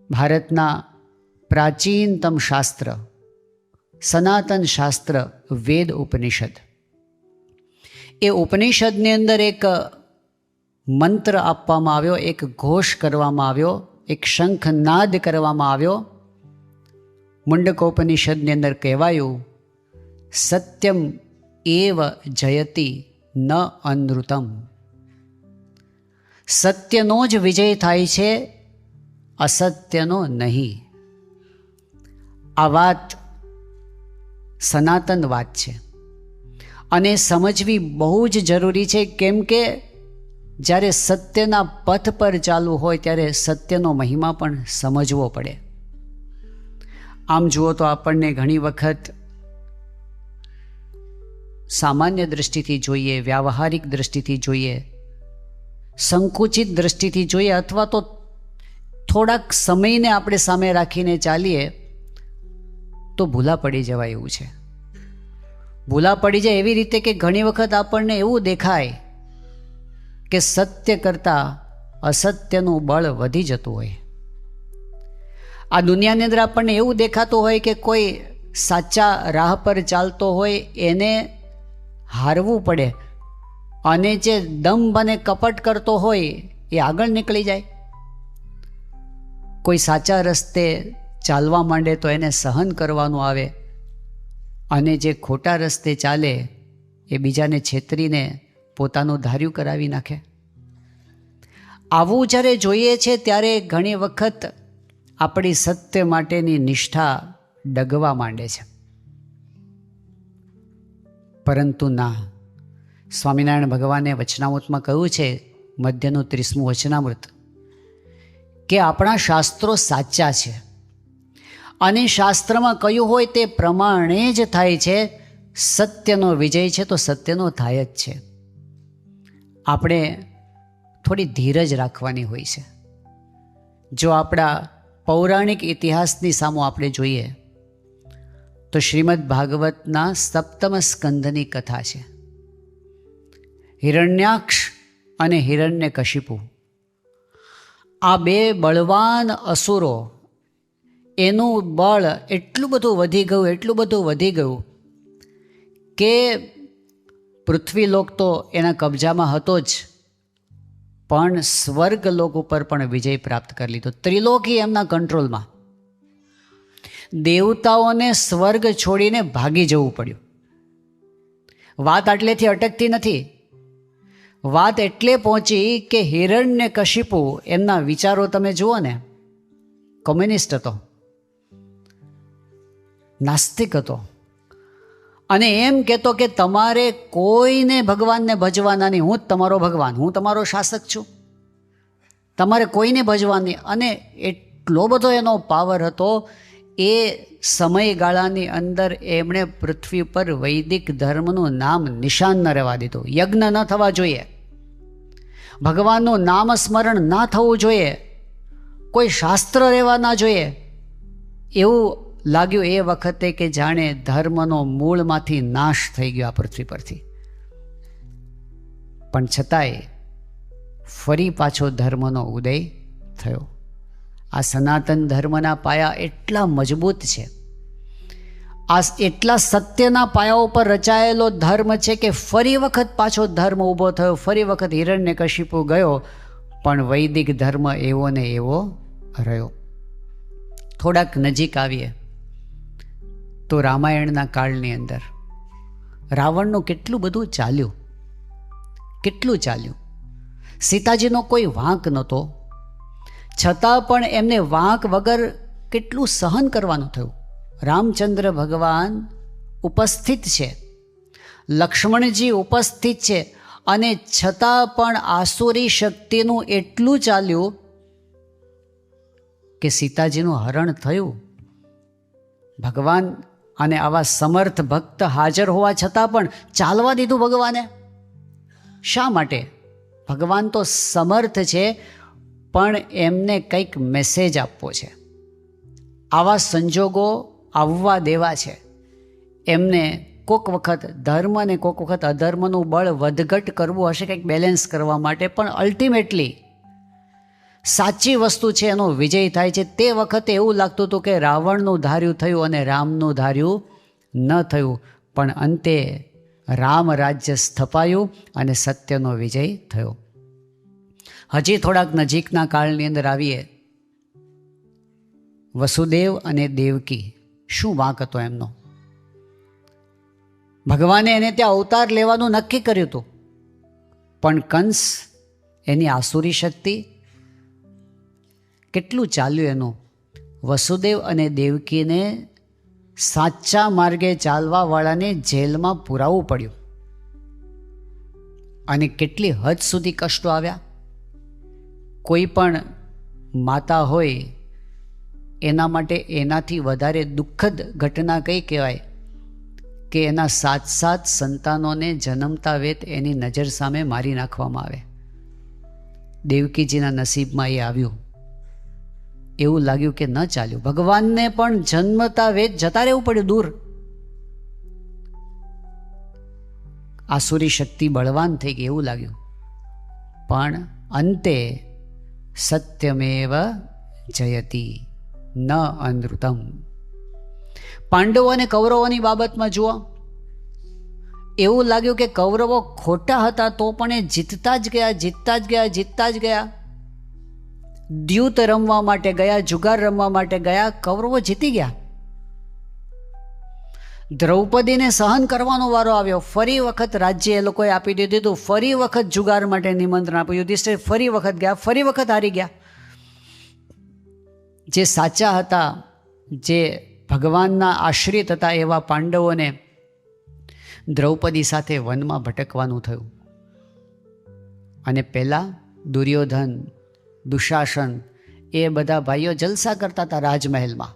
ભારતના પ્રાચીનતમ શાસ્ત્ર, સનાતન શાસ્ત્ર વેદ ઉપનિષદ. એ ઉપનિષદની અંદર એક મંત્ર આપવામાં આવ્યો, એક ઘોષ કરવામાં આવ્યો, એક શંખનાદ કરવામાં આવ્યો. મુંડકોપનિષદની અંદર કહેવાયું, સત્યમ એવ જયતિ ન અનૃતમ. સત્યનો જ વિજય થાય છે, અસત્યનો નહીં. આ વાત સનાતન વાત છે અને સમજવી બહુ જ જરૂરી છે. કેમ કે જ્યારે સત્યના પથ પર ચાલવું હોય ત્યારે સત્યનો મહિમા પણ સમજવો પડે. આમ જુઓ તો આપણને ઘણી વખત સામાન્ય દ્રષ્ટિથી જોઈએ, વ્યાવહારિક દ્રષ્ટિથી જોઈએ, સંકુચિત દ્રષ્ટિથી જોઈએ, અથવા તો થોડાક સમયને આપણે સામે રાખીને ચાલીએ તો ભૂલા પડી જવાય એવું છે. ભૂલા પડી જાય એવી રીતે કે ઘણી વખત આપણને એવું દેખાય કે સત્ય કરતાં અસત્યનું બળ વધી જતું હોય. આ દુનિયાની અંદર આપણને એવું દેખાતું હોય કે કોઈ સાચા રાહ પર ચાલતો હોય એને હારવું પડે અને જે દંભ અને કપટ કરતો હોય એ આગળ નીકળી જાય. કોઈ સાચા રસ્તે ચાલવા માંડે તો એને સહન કરવાનું આવે અને જે ખોટા રસ્તે ચાલે એ બીજાને છેતરીને પોતાનું ધાર્યું કરાવી નાખે. આવું જ્યારે જોઈએ છે ત્યારે ઘણી વખત આપણી સત્ય માટેની નિષ્ઠા ડગવા માંડે છે. પરંતુ ના, સ્વામિનારાયણ ભગવાને વચનામૃતમાં કહ્યું છે, મધ્યનું 30મું વચનામૃત, કે આપણા શાસ્ત્રો સાચા છે અને શાસ્ત્રમાં કહ્યું હોય તે પ્રમાણે જ થાય છે. સત્યનો વિજય છે તો સત્યનો થાય જ છે. આપણે થોડી ધીરજ રાખવાની હોય છે. જો આપણા પૌરાણિક ઇતિહાસની સામું આપણે જોઈએ તો શ્રીમદ ભાગવતના સપ્તમ સ્કંદની કથા છે. હિરણ્યાક્ષ અને હિરણ્યકશિપુ, આ બે બળવાન અસુરો, એનું બળ એટલું બધું વધી ગયું કે પૃથ્વીલોક તો એના કબજામાં હતો જ, પણ સ્વર્ગલોક ઉપર પણ વિજય પ્રાપ્ત કરી લીધો. ત્રિલોકી એમના કંટ્રોલમાં. દેવતાઓને સ્વર્ગ છોડીને ભાગી જવું પડ્યું. વાત આટલેથી અટકતી નથી. વાત એટલે પહોંચી કે હિરણ્યકશિપુ, એમના વિચારો તમે જુઓ ને, કોમ્યુનિસ્ટ હતો, નાસ્તિક હતો અને એમ કહેતો કે તમારે કોઈને ભગવાનને ભજવાના નહીં, હું જ તમારો ભગવાન, હું તમારો શાસક છું, તમારે કોઈને ભજવાની. અને એટલો બધો એનો પાવર હતો. એ સમયગાળાની અંદર એમણે પૃથ્વી પર વૈદિક ધર્મનું નામ નિશાન ન રહેવા દીધું. યજ્ઞ ન થવા જોઈએ, ભગવાનનું નામ સ્મરણ ના થવું જોઈએ, કોઈ શાસ્ત્ર રહેવા ના જોઈએ. એવું લાગ્યું એ વખતે કે જાણે ધર્મનો મૂળમાંથી નાશ થઈ ગયો આ પૃથ્વી પરથી. પણ છતાંય ફરી પાછો ધર્મનો ઉદય થયો. આ સનાતન ધર્મના પાયા એટલા મજબૂત છે, આ એટલા સત્યના પાયા ઉપર રચાયેલો ધર્મ છે કે ફરી વખત પાછો ધર્મ ઊભો થયો. ફરી વખત હિરણ્યકશિપુ ગયો, પણ વૈદિક ધર્મ એવો ને એવો રહ્યો. થોડાક નજીક આવીએ તો રામાયણના કાળની અંદર રાવણનું કેટલું બધું ચાલ્યું. સીતાજીનો કોઈ વાંક નહોતો, છતાં પણ એમને વાંક વગર કેટલું સહન કરવાનું થયું. રામચંદ્ર ભગવાન ઉપસ્થિત છે, લક્ષ્મણજી ઉપસ્થિત છે, અને છતાં પણ આસુરી શક્તિનું એટલું ચાલ્યું કે સીતાજીનું હરણ થયું. ભગવાન અને આવા સમર્થ ભક્ત હાજર હોવા છતાં પણ ચાલવા દીધું ભગવાને. શા માટે? ભગવાન તો સમર્થ છે, પણ એમને કંઈક મેસેજ આપવો છે. આવા સંજોગો આવવા દેવા છે. એમને કોક વખત ધર્મ અને કોક વખત અધર્મનું બળ વધઘટ કરવું હશે, કંઈક બેલેન્સ કરવા માટે. પણ અલ્ટિમેટલી સાચી વસ્તુ છે એનો વિજય થાય છે. તે વખતે એવું લાગતું હતું કે રાવણનું ધાર્યું થયું અને રામનું ધાર્યું ન થયું, પણ અંતે રામ રાજ્ય સ્થપાયું અને સત્યનો વિજય થયો. હજી થોડાક નજીકના કાળની અંદર આવીએ. વસુદેવ અને દેવકી, શું વાંક હતો એમનો? ભગવાને એને ત્યાં અવતાર લેવાનું નક્કી કર્યું હતું, પણ કંસ એની આસુરી શક્તિ કેટલું ચાલ્યું એનું. વસુદેવ અને દેવકીને સાચા માર્ગે ચાલવાવાળાને જેલમાં પુરાવવું પડ્યું. અને કેટલી હદ સુધી કષ્ટો આવ્યા. કોઈ પણ માતા હોય એના માટે એનાથી વધારે દુઃખદ ઘટના કઈ કહેવાય કે એના 7 સંતાનોને જન્મતા વેત એની નજર સામે મારી નાખવામાં આવે. દેવકીજીના નસીબમાં એ આવ્યું. એવું લાગ્યું કે ન ચાલ્યું. ભગવાનને પણ જન્મતા વેત જતા રહેવું પડ્યું દૂર. આસુરી શક્તિ બળવાન થઈ ગઈ એવું લાગ્યું. પણ અંતે સત્યમેવ જયતી ન અનૃતમ. પાંડવો અને કૌરવોની બાબતમાં જુઓ, એવું લાગ્યું કે કૌરવો ખોટા હતા તો પણ એ જીતતા જ ગયા. દ્યુત રમવા માટે ગયા, જુગાર રમવા માટે ગયા, કૌરવો જીતી ગયા. દ્રૌપદીને સહન કરવાનો વારો આવ્યો. ફરી વખત રાજ્ય એ લોકોએ આપી દીધું. ફરી વખત જુગાર માટે નિમંત્રણ આપ્યું. યુધિષ્ઠિર ફરી વખત ગયા, ફરી વખત હારી ગયા. જે સાચા હતા, જે ભગવાનના આશ્રિત હતા એવા પાંડવોને દ્રૌપદી સાથે વનમાં ભટકવાનું થયું. અને પહેલાં દુર્યોધન, દુશાસન એ બધા ભાઈઓ જલસા કરતા હતા રાજમહેલમાં.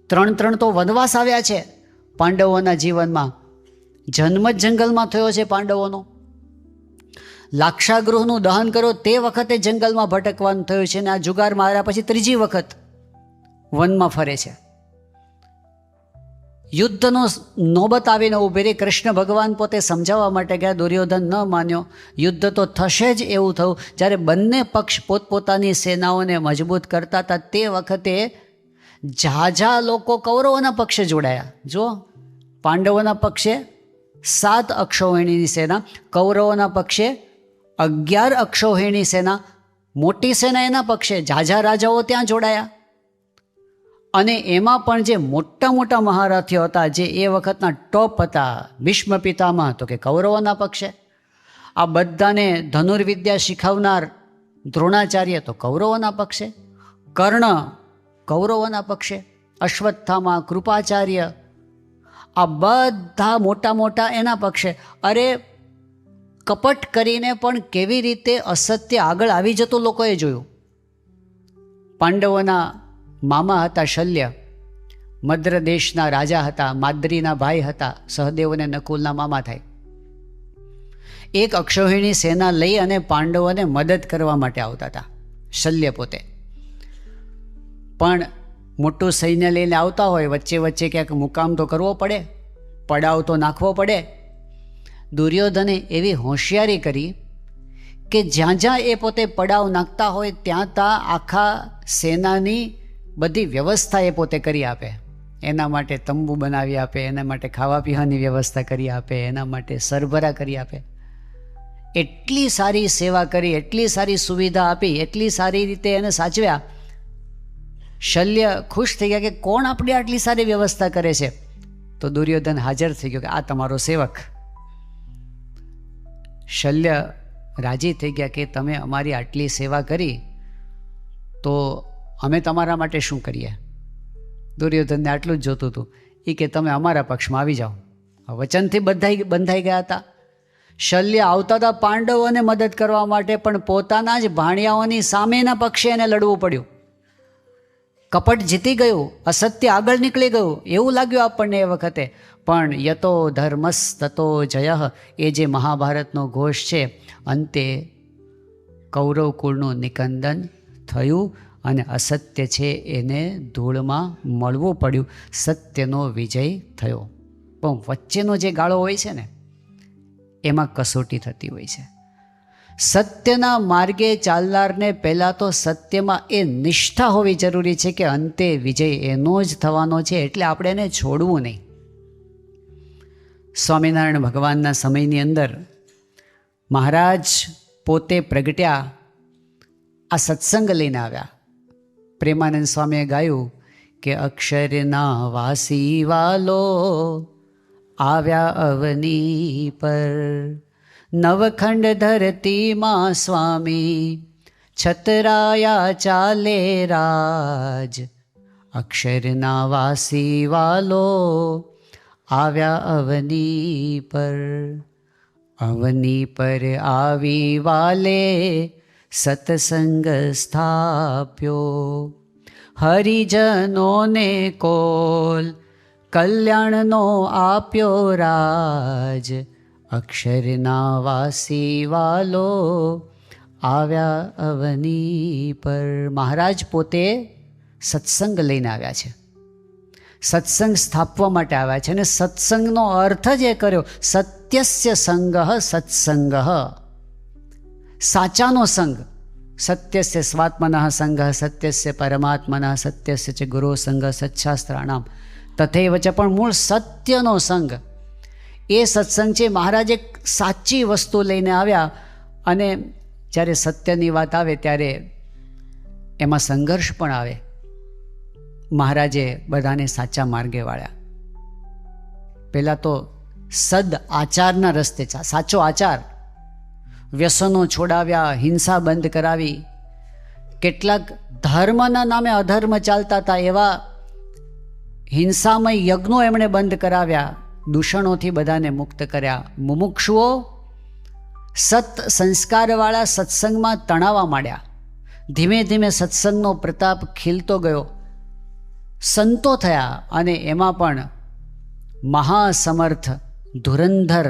3 તો વનવાસ આવ્યા છે પાંડવોના જીવનમાં. જન્મ જ જંગલમાં થયો છે પાંડવોનો. લાક્ષાગૃહનું દહન કરો તે વખતે જંગલમાં ભટકવાનું થયું છે, અને આ જુગાર માર્યા પછી 3જી વખત વનમાં ફરે છે. યુદ્ધનો નોબત આવીને ઊભી રહી. કૃષ્ણ ભગવાન પોતે સમજાવવા માટે ગયા, દુર્યોધન ન માન્યો. યુદ્ધ તો થશે જ એવું થયું. જ્યારે બંને પક્ષ પોતપોતાની સેનાઓને મજબૂત કરતા હતા તે વખતે ઝાઝા લોકો કૌરવોના પક્ષે જોડાયા. જો પાંડવોના પક્ષે 7 અક્ષૌહિણીની સેના, કૌરવોના પક્ષે 11 અક્ષૌહિણી સેના. મોટી સેના એના પક્ષે, ઝાઝા રાજાઓ ત્યાં જોડાયા. અને એમાં પણ જે મોટા મોટા મહારથીઓ હતા, જે એ વખતના ટોપ હતા, ભીષ્મ પિતામહ તો કે કૌરવોના પક્ષે. આ બધાને ધનુર્વિદ્યા શીખવનાર દ્રોણાચાર્ય તો કૌરવોના પક્ષે. કર્ણ કૌરવોના પક્ષે. અશ્વત્થામા, કૃપાચાર્ય, આ બધા મોટા મોટા એના પક્ષે. અરે કપટ કરીને પણ કેવી રીતે અસત્ય આગળ આવી જતું લોકોએ જોયું. પાંડવોના મામા હતા શલ્ય, મદ્ર દેશના રાજા હતા, માદ્રીના ભાઈ હતા, સહદેવ અને નકુલના મામા થાય. એક અક્ષૌહિણી સેના લઈ અને પાંડવોને મદદ કરવા માટે આવતા હતા શલ્ય પોતે. પણ મોટું સૈન્ય લઈને આવતા હોય, વચ્ચે વચ્ચે ક્યાંક મુકામ તો કરવો પડે, પડાવ તો નાખવો પડે. દુર્યોધને એવી હોશિયારી કરી કે જ્યાં જ્યાં એ પોતે પડાવ નાખતા હોય ત્યાં ત્યાં આખા સેનાની બધી વ્યવસ્થા એ પોતે કરી આપે. એના માટે તંબુ બનાવી આપે, એના માટે ખાવા પીવાની વ્યવસ્થા કરી આપે, એના માટે સરભરા કરી આપે. એટલી સારી સેવા કરી, એટલી સારી સુવિધા આપી, એટલી સારી રીતે એને સાચવ્યા. શલ્ય ખુશ થઈ ગયા કે કોણ આપણી આટલી સારી વ્યવસ્થા કરે છે. તો દુર્યોધન હાજર થઈ ગયો કે આ તમારો સેવક. શલ્ય રાજી થઈ ગયા કે તમે અમારી આટલી સેવા કરી તો અમે તમારા માટે શું કરીએ. દુર્યોધનને આટલું જ જોતું હતું. એ કે તમે અમારા પક્ષમાં આવી જાઓ. વચનથી બંધાઈ ગયા હતા. શલ્ય આવતા હતા પાંડવોને મદદ કરવા માટે, પણ પોતાના જ ભાણિયાઓની સામેના પક્ષે એને લડવું પડ્યું. કપટ જીતી ગયું, અસત્ય આગળ નીકળી ગયું એવું લાગ્યું આપણને એ વખતે. પણ યતો ધર્મસ તતો જય, એ જે મહાભારતનો ઘોષ છે, અંતે કૌરવ કુળનું નિકંદન થયું અને અસત્ય છે એને ધૂળમાં મળવું પડ્યું. સત્યનો વિજય થયો. પણ વચ્ચેનો જે ગાળો હોય છે ને એમાં કસોટી થતી હોય છે. સત્યના માર્ગે ચાલનારને પહેલાં તો સત્યમાં એ નિષ્ઠા હોવી જરૂરી છે કે અંતે વિજય એનો જ થવાનો છે, એટલે આપણે એને છોડવું નહીં. સ્વામિનારાયણ ભગવાનના સમયની અંદર મહારાજ પોતે પ્રગટ્યા, આ સત્સંગ લઈને આવ્યા. પ્રેમાનંદ સ્વામીએ ગાયું કે અક્ષરના વાસી વાલો આવ્યા અવની પર, નવખંડ ધરતીમાં સ્વામી છતરાયા ચાલે રાજ. અક્ષરના વાસી વાલો આવ્યા અવની પર, અવની પર આવી વાલે સત્સંગ સ્થાપ્યો. હરિજનોને કોલ કલ્યાણનો આપ્યો રાજ. અક્ષરના વાસી વાલો આવ્યા અવની પર. મહારાજ પોતે સત્સંગ લઈને આવ્યા છે, સત્સંગ સ્થાપવા માટે આવ્યા છે. અને સત્સંગનો અર્થ જ એ કર્યો, સત્યસ્ય સંગઃ સત્સંગ, સાચાનો સંગ. સત્યસ્ય સ્વાત્મનઃ સંગઃ સત્યસ્ય પરમાત્મનઃ સત્યસ્ય ચ ગુરુ સંગ સચ્છાસ્ત્રાણામ તથૈવ ચ. પણ મૂળ સત્યનો સંગ, એ સત્સંગ છે. મહારાજ એક સાચી વસ્તુ લઈને આવ્યા, અને જ્યારે સત્યની વાત આવે ત્યારે એમાં સંઘર્ષ પણ આવે. મહારાજે બધાને સાચા માર્ગે વાળ્યા. પહેલાં તો સદ આચારના રસ્તે, સાચો આચાર, વ્યસનો છોડાવ્યા, હિંસા બંધ કરાવી. કેટલાક ધર્મના નામે અધર્મ ચાલતા હતા, એવા હિંસામય યજ્ઞો એમણે બંધ કરાવ્યા, દૂષણોથી બધાને મુક્ત કર્યા. મુમુક્ષુઓ સત સંસ્કારવાળા સત્સંગમાં તણાવા માંડ્યા. ધીમે ધીમે સત્સંગનો પ્રતાપ ખીલતો ગયો, સંતો થયા. અને એમાં પણ મહાસમર્થ ધુરંધર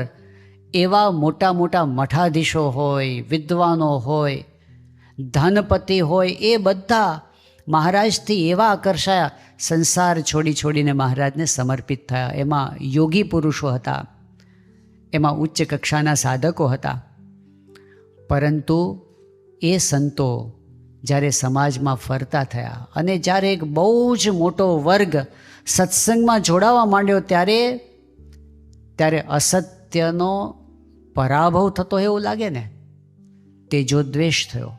એવા મોટા મોટા મઠાધીશો હોય, વિદ્વાનો હોય, ધનપતિ હોય, એ બધા મહારાજથી એવા આકર્ષાયા, સંસાર છોડીને મહારાજને સમર્પિત થયા. એમાં યોગી પુરુષો હતા, એમાં ઉચ્ચ કક્ષાના સાધકો હતા. પરંતુ એ સંતો જ્યારે સમાજમાં ફરતા થયા અને જ્યારે એક બહુ જ મોટો વર્ગ સત્સંગમાં જોડાવા માંડ્યો, ત્યારે અસત્યનો પરાભવ થતો એવું લાગે ને. તેજોદ્વેષ થયો,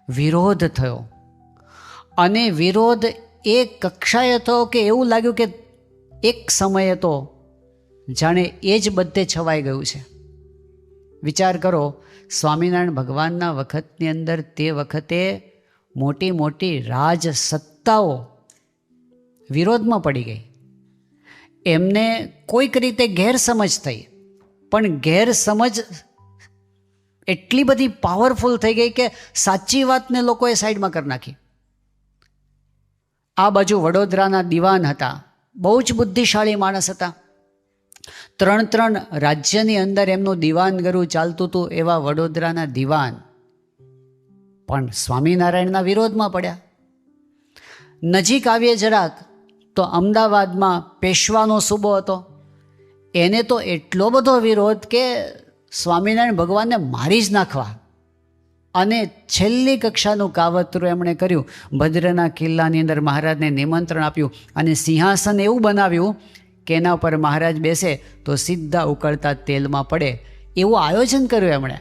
વિરોધ થયો. અને વિરોધ એ કક્ષાએ થયો કે એવું લાગ્યું કે એક સમયે તો જાણે એ જ બધે છવાઈ ગયું છે. વિચાર કરો, સ્વામિનારાયણ ભગવાનના વખતની અંદર તે વખતે મોટી મોટી રાજ સત્તાઓ વિરોધમાં પડી ગઈ. એમને કોઈક રીતે ગેરસમજ થઈ, પણ ગેરસમજ એટલી બધી પાવરફુલ થઈ ગઈ કે સાચી વાતને લોકોએ સાઈડમાં કરી નાખી. આ બાજુ વડોદરાના દિવાન હતા, બહુ જ બુદ્ધિશાળી માણસ હતા. 3 રાજ્યની અંદર એમનું દિવાનગરું ચાલતું હતું. એવા વડોદરાના દિવાન પણ સ્વામિનારાયણના વિરોધમાં પડ્યા. નજીક આવીએ જરાક તો અમદાવાદમાં પેશવાનો સૂબો હતો, એને તો એટલો બધો વિરોધ કે સ્વામિનારાયણ ભગવાનને મારી જ નાખવા. અને છેલ્લી કક્ષાનું કાવતરું એમણે કર્યું. ભદ્રના કિલ્લાની અંદર મહારાજને નિમંત્રણ આપ્યું અને સિંહાસન એવું બનાવ્યું કે એના ઉપર મહારાજ બેસે તો સીધા ઉકળતા તેલમાં પડે, એવું આયોજન કર્યું એમણે.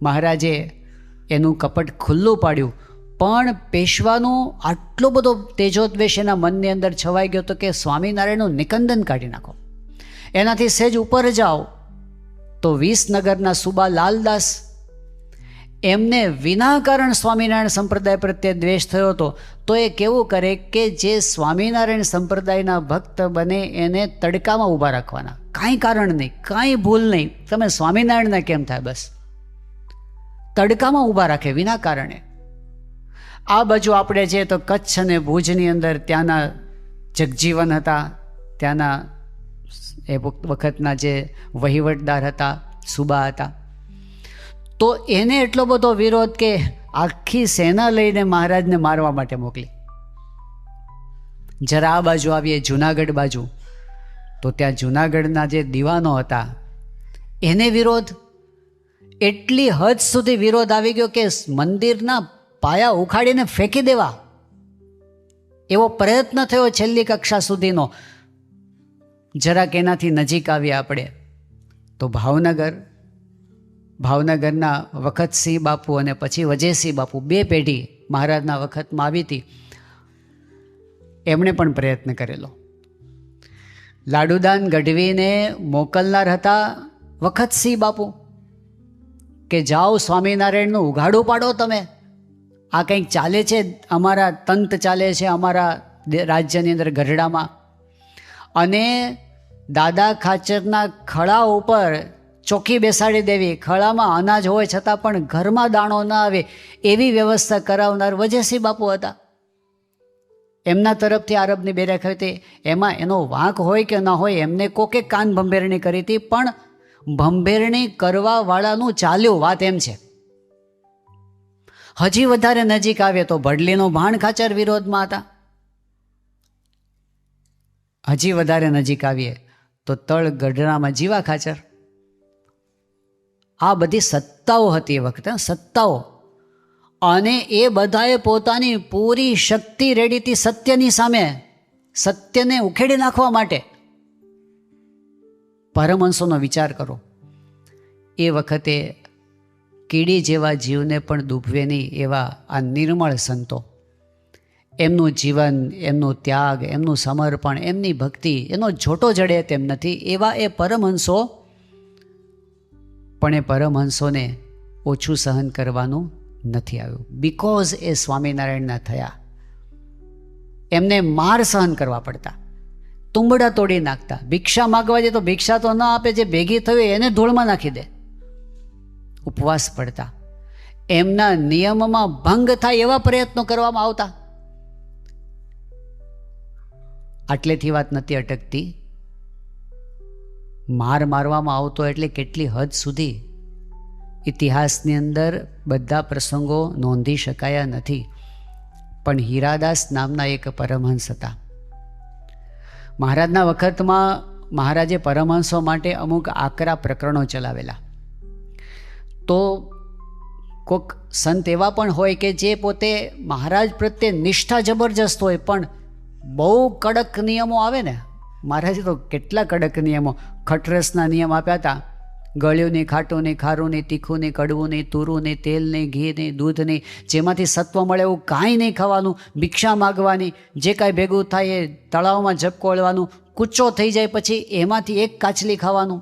મહારાજે એનું કપટ ખુલ્લું પાડ્યું. પણ પેશવાનો આટલો બધો તેજોદ્વેષ એના મનની અંદર છવાઈ ગયો હતો કે સ્વામિનારાયણનું નિકંદન કાઢી નાખો. એનાથી સહેજ ઉપર જાઓ તો વિસનગરના સુબા લાલદાસ, એમને વિનાકારણ સ્વામિનારાયણ સંપ્રદાય પ્રત્યે દ્વેષ થયો હતો. તો એ કેવું કરે કે જે સ્વામિનારાયણ સંપ્રદાયના ભક્ત બને એને તડકામાં ઊભા રાખવાના, કાંઈ કારણ નહીં, કાંઈ ભૂલ નહીં, તમે સ્વામિનારાયણના કેમ થાય, બસ તડકામાં ઊભા રાખે વિના કારણે. આ બાજુ આપણે જે તો કચ્છ અને ભુજની અંદર ત્યાંના જગજીવન હતા, ત્યાંના એ વખતના જે વહીવટદાર હતા, સુબા હતા, તો એને એટલો બધો વિરોધ કે આખી સેના લઈને મહારાજને મારવા માટે મોકલી. જરા આ બાજુ આવીએ જુનાગઢ બાજુ, તો ત્યાં જુનાગઢના જે દીવાનો હતા એને વિરોધ, એટલી હદ સુધી વિરોધ આવી ગયો કે મંદિરના પાયા ઉખાડીને ફેંકી દેવા એવો પ્રયત્ન થયો છેલ્લી કક્ષા સુધીનો. જરાક એનાથી નજીક આવ્યા આપણે તો ભાવનગરના વખતસિંહ બાપુ અને પછી વજયસિંહ બાપુ, 2 પેઢી મહારાજના વખતમાં આવી હતી. એમણે પણ પ્રયત્ન કરેલો. લાડુદાન ગઢવીને મોકલનાર હતા વખતસિંહ બાપુ કે જાઓ સ્વામિનારાયણનું ઉઘાડું પાડો તમે, આ કંઈક ચાલે છે, અમારા તંત ચાલે છે અમારા રાજ્યની અંદર ગઢડામાં. અને દાદા ખાચરના ખળા ઉપર ચોકી બેસાડી દેવી, ખળામાં અનાજ હોય છતાં પણ ઘરમાં દાણો ન આવે એવી વ્યવસ્થા કરાવનાર વજયસિંહ બાપુ હતા. એમના તરફથી આરબની બેઠક હતી. એમાં એનો વાંક હોય કે ન હોય, એમને કોકે કાન ભંભેરણી કરી હતી, પણ ભંભેરણી કરવાવાળાનું ચાલ્યું, વાત એમ છે. હજી વધારે નજીક આવે તો ભડલીનો ભાણ ખાચર વિરોધમાં હતા. હજી વધારે નજીક આવીએ તો તળ ગઢડામાં જીવા ખાચર. આ બધી સત્તાઓ હતી એ વખતે, સત્તાઓ. અને એ બધાએ પોતાની પૂરી શક્તિ રેડી હતી સત્યની સામે, સત્યને ઉખેડી નાખવા માટે. પરમહંસોનો વિચાર કરો. એ વખતે કીડી જેવા જીવને પણ ડૂબવે નહીં એવા આ નિર્મળ સંતો, એમનું જીવન, એમનું ત્યાગ, એમનું સમર્પણ, એમની ભક્તિ, એનો જોટો જડે તેમ નથી એવા એ પરમહંસો. પણ એ પરમહંસોને ઓછું સહન કરવાનું નથી આવ્યું, બિકોઝ એ સ્વામિનારાયણના થયા. એમને માર સહન કરવા પડતા, તુંબડા તોડી નાખતા. ભિક્ષા માગવા જાય તો ભિક્ષા તો ન આપે, જે ભેગી થયું એને ધૂળમાં નાખી દે. ઉપવાસ પડતા, એમના નિયમમાં ભંગ થાય એવા પ્રયત્નો કરવામાં આવતા. આટલેથી વાત નથી અટકતી. મારવામાં આવતો એટલે કેટલી હદ સુધી ઇતિહાસની અંદર બધા પ્રસંગો નોંધી શકાયા નથી. પણ હીરાદાસ નામના એક પરમહંસ હતા. મહારાજના વખતમાં મહારાજે પરમહંસો માટે અમુક આકરા પ્રકરણો ચલાવેલા. તો કોઈક સંત એવા પણ હોય કે જે પોતે મહારાજ પ્રત્યે નિષ્ઠા જબરજસ્ત હોય, પણ બહુ કડક નિયમો આવે ને. મહારાજે તો કેટલા કડક નિયમો, ખટરસના નિયમ આપ્યા હતા. ગળ્યું નહીં, ખાટું નહીં, ખારું નહીં, તીખું નહીં, કડવું નહીં, તુરું નહીં, તેલ નહીં, ઘી નહીં, દૂધ નહીં, જેમાંથી સત્વ મળે એવું કાંઈ નહીં ખાવાનું, ભિક્ષા માગવાની, જે કાંઈ ભેગું થાય એ તળાવમાં ઝબકોળવાનું, કૂચો થઈ જાય પછી એમાંથી એક કાચલી ખાવાનું.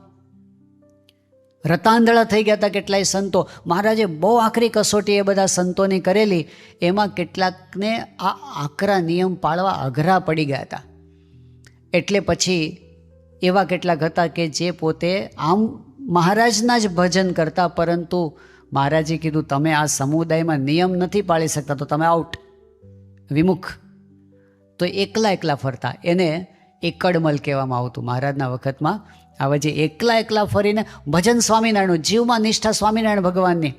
રતાંધળા થઈ ગયા હતા કેટલાય સંતો. મહારાજે બહુ આકરી કસોટી એ બધા સંતોની કરેલી. એમાં કેટલાકને આ આકરા નિયમ પાળવા અઘરા પડી ગયા હતા. એટલે પછી એવા કેટલાક હતા કે જે પોતે આમ મહારાજના જ ભજન કરતા, પરંતુ મહારાજે કીધું તમે આ સમુદાયમાં નિયમ નથી પાળી શકતા તો તમે આઉટ, વિમુખ. તો એકલા ફરતા, એને એકડમલ કહેવામાં આવતું મહારાજના વખતમાં. આવા જે એકલા ફરીને ભજન સ્વામિનારાયણનું, જીવમાં નિષ્ઠા સ્વામિનારાયણ ભગવાનની,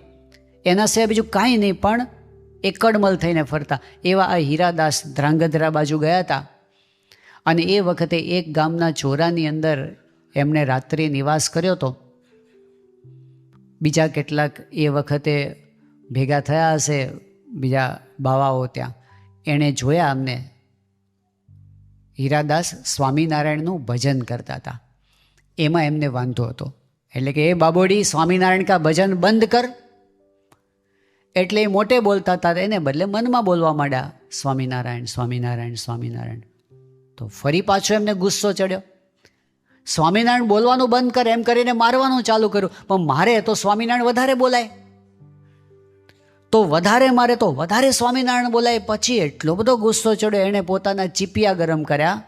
એના સિવાય બીજું કાંઈ નહીં, પણ એકડમલ થઈને ફરતા. એવા આ હીરાદાસ ધ્રાંગધ્રા બાજુ ગયા હતા. અને એ વખતે એક ગામના ચોરાની અંદર એમણે રાત્રિ નિવાસ કર્યો હતો. બીજા કેટલાક એ વખતે ભેગા થયા હશે, બીજા બાવાઓ ત્યાં. એણે જોયા અમને, હીરાદાસ સ્વામિનારાયણનું ભજન કરતા હતા. એમાં એમને વાંધો હતો. એટલે કે એ બાબોડી સ્વામિનારાયણ કા ભજન બંધ કર. એટલે એ મોટે બોલતા હતા, એને બદલે મનમાં બોલવા માંડ્યા સ્વામિનારાયણ સ્વામિનારાયણ સ્વામિનારાયણ. તો ફરી પાછો એમને ગુસ્સો ચડ્યો. સ્વામિનારાયણ બોલવાનું બંધ કર એમ કરીને મારવાનું ચાલુ કર્યું. પણ મારે તો સ્વામિનારાયણ વધારે બોલાય, તો વધારે મારે તો વધારે સ્વામિનારાયણ બોલાય. પછી એટલો બધો ગુસ્સો ચડ્યો, એણે પોતાના ચીપિયા ગરમ કર્યા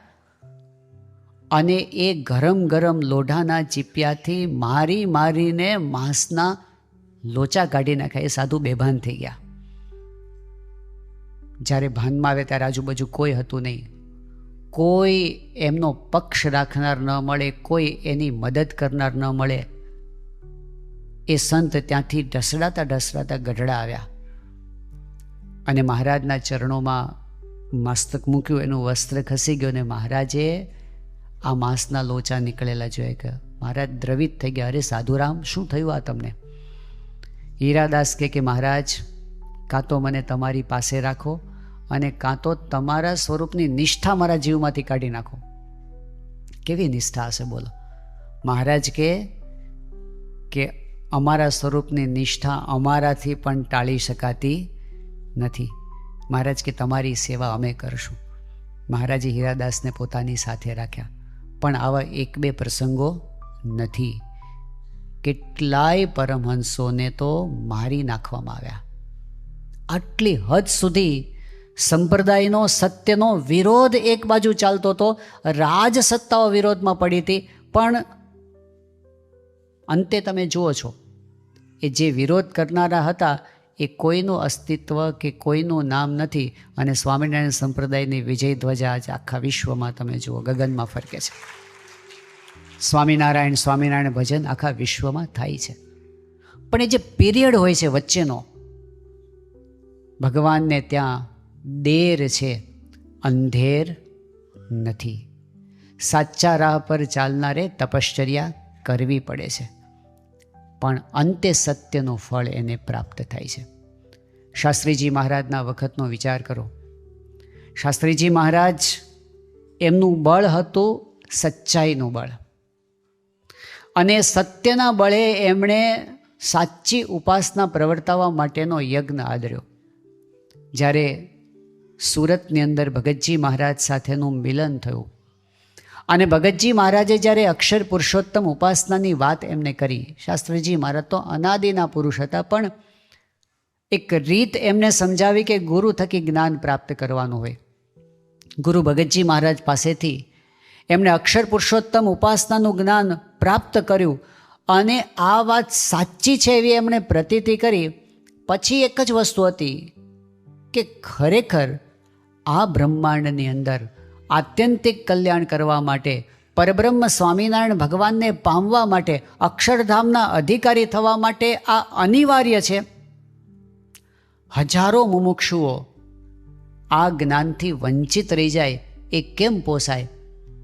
અને એ ગરમ લોઢાના ચીપિયાથી મારીને માંસના લોચા કાઢી નાખ્યા. એ સાધુ બેભાન થઈ ગયા. જ્યારે ભાનમાં આવે ત્યારે આજુબાજુ કોઈ હતું નહીં, કોઈ એમનો પક્ષ રાખનાર ન મળે, કોઈ એની મદદ કરનાર ન મળે. એ સંત ત્યાંથી ઢસડાતા ગઢડા આવ્યા અને મહારાજના ચરણોમાં મસ્તક મૂક્યું. એનું વસ્ત્ર ખસી ગયું અને મહારાજે આ માંસના લોચા નીકળેલા જોયા કે મહારાજ દ્રવિત થઈ ગયા. અરે સાધુરામ, શું થયું આ તમને? હીરાદાસ કે મહારાજ, કાં તો મને તમારી પાસે રાખો અને કાં તો તમારા સ્વરૂપની નિષ્ઠા મારા જીવમાંથી કાઢી નાખો. કેવી નિષ્ઠા હશે બોલો? મહારાજ કે અમારા સ્વરૂપની નિષ્ઠા અમારાથી પણ ટાળી શકાતી નથી. મહારાજ કે તમારી સેવા અમે કરશું. મહારાજે હીરાદાસને પોતાની સાથે રાખ્યા. પણ આવા એક બે પ્રસંગો નથી, કેટલાય પરમહંસોને તો મારી નાખવામાં આવ્યા. આટલી હદ સુધી સંપ્રદાયનો, સત્યનો વિરોધ એક બાજુ ચાલતો હતો, રાજસત્તાઓ વિરોધમાં પડી હતી. પણ અંતે તમે જુઓ છો, એ જે વિરોધ કરનારા હતા એ કોઈનું અસ્તિત્વ કે કોઈનું નામ નથી. અને સ્વામિનારાયણ સંપ્રદાયની વિજય ધ્વજા આજે આખા વિશ્વમાં તમે જુઓ ગગનમાં ફરકે છે. સ્વામિનારાયણ સ્વામિનારાયણ ભજન આખા વિશ્વમાં થાય છે. પણ એ જે પીરિયડ હોય છે વચ્ચેનો, ભગવાનને ત્યાં દેર છે, અંધેર નથી. સાચા રાહ પર ચાલનારે તપશ્ચર્યા કરવી પડે છે, પણ અંતે સત્યનું ફળ એને પ્રાપ્ત થાય છે. શાસ્ત્રીજી મહારાજના વખતનો વિચાર કરો. શાસ્ત્રીજી મહારાજ, એમનું બળ હતું સચ્ચાઈનું બળ, અને સત્યના બળે એમણે સાચી ઉપાસના પ્રવર્તાવવા માટેનો યજ્ઞ આદર્યો. જ્યારે સુરતની અંદર ભગતજી મહારાજ સાથેનું મિલન થયું અને ભગતજી મહારાજે જ્યારે અક્ષર પુરુષોત્તમ ઉપાસનાની વાત એમને કરી, શાસ્ત્રીજી મહારાજ તો અનાદિના પુરુષ હતા, પણ એક રીત એમને સમજાવી કે ગુરુ થકી જ્ઞાન પ્રાપ્ત કરવાનું હોય. ગુરુ ભગતજી મહારાજ પાસેથી એમણે અક્ષર પુરુષોત્તમ ઉપાસનાનું જ્ઞાન પ્રાપ્ત કર્યું અને આ વાત સાચી છે એવી એમણે પ્રતીતિ કરી. પછી એક જ વસ્તુ હતી કે ખરેખર આ બ્રહ્માંડની અંદર આત્યંતિક કલ્યાણ કરવા માટે, પરબ્રહ્મ સ્વામિનારાયણ ભગવાનને પામવા માટે, અક્ષરધામના અધિકારી થવા માટે આ અનિવાર્ય છે. હજારો મુમુક્ષુઓ આ જ્ઞાનથી વંચિત રહી જાય એ કેમ પોસાય?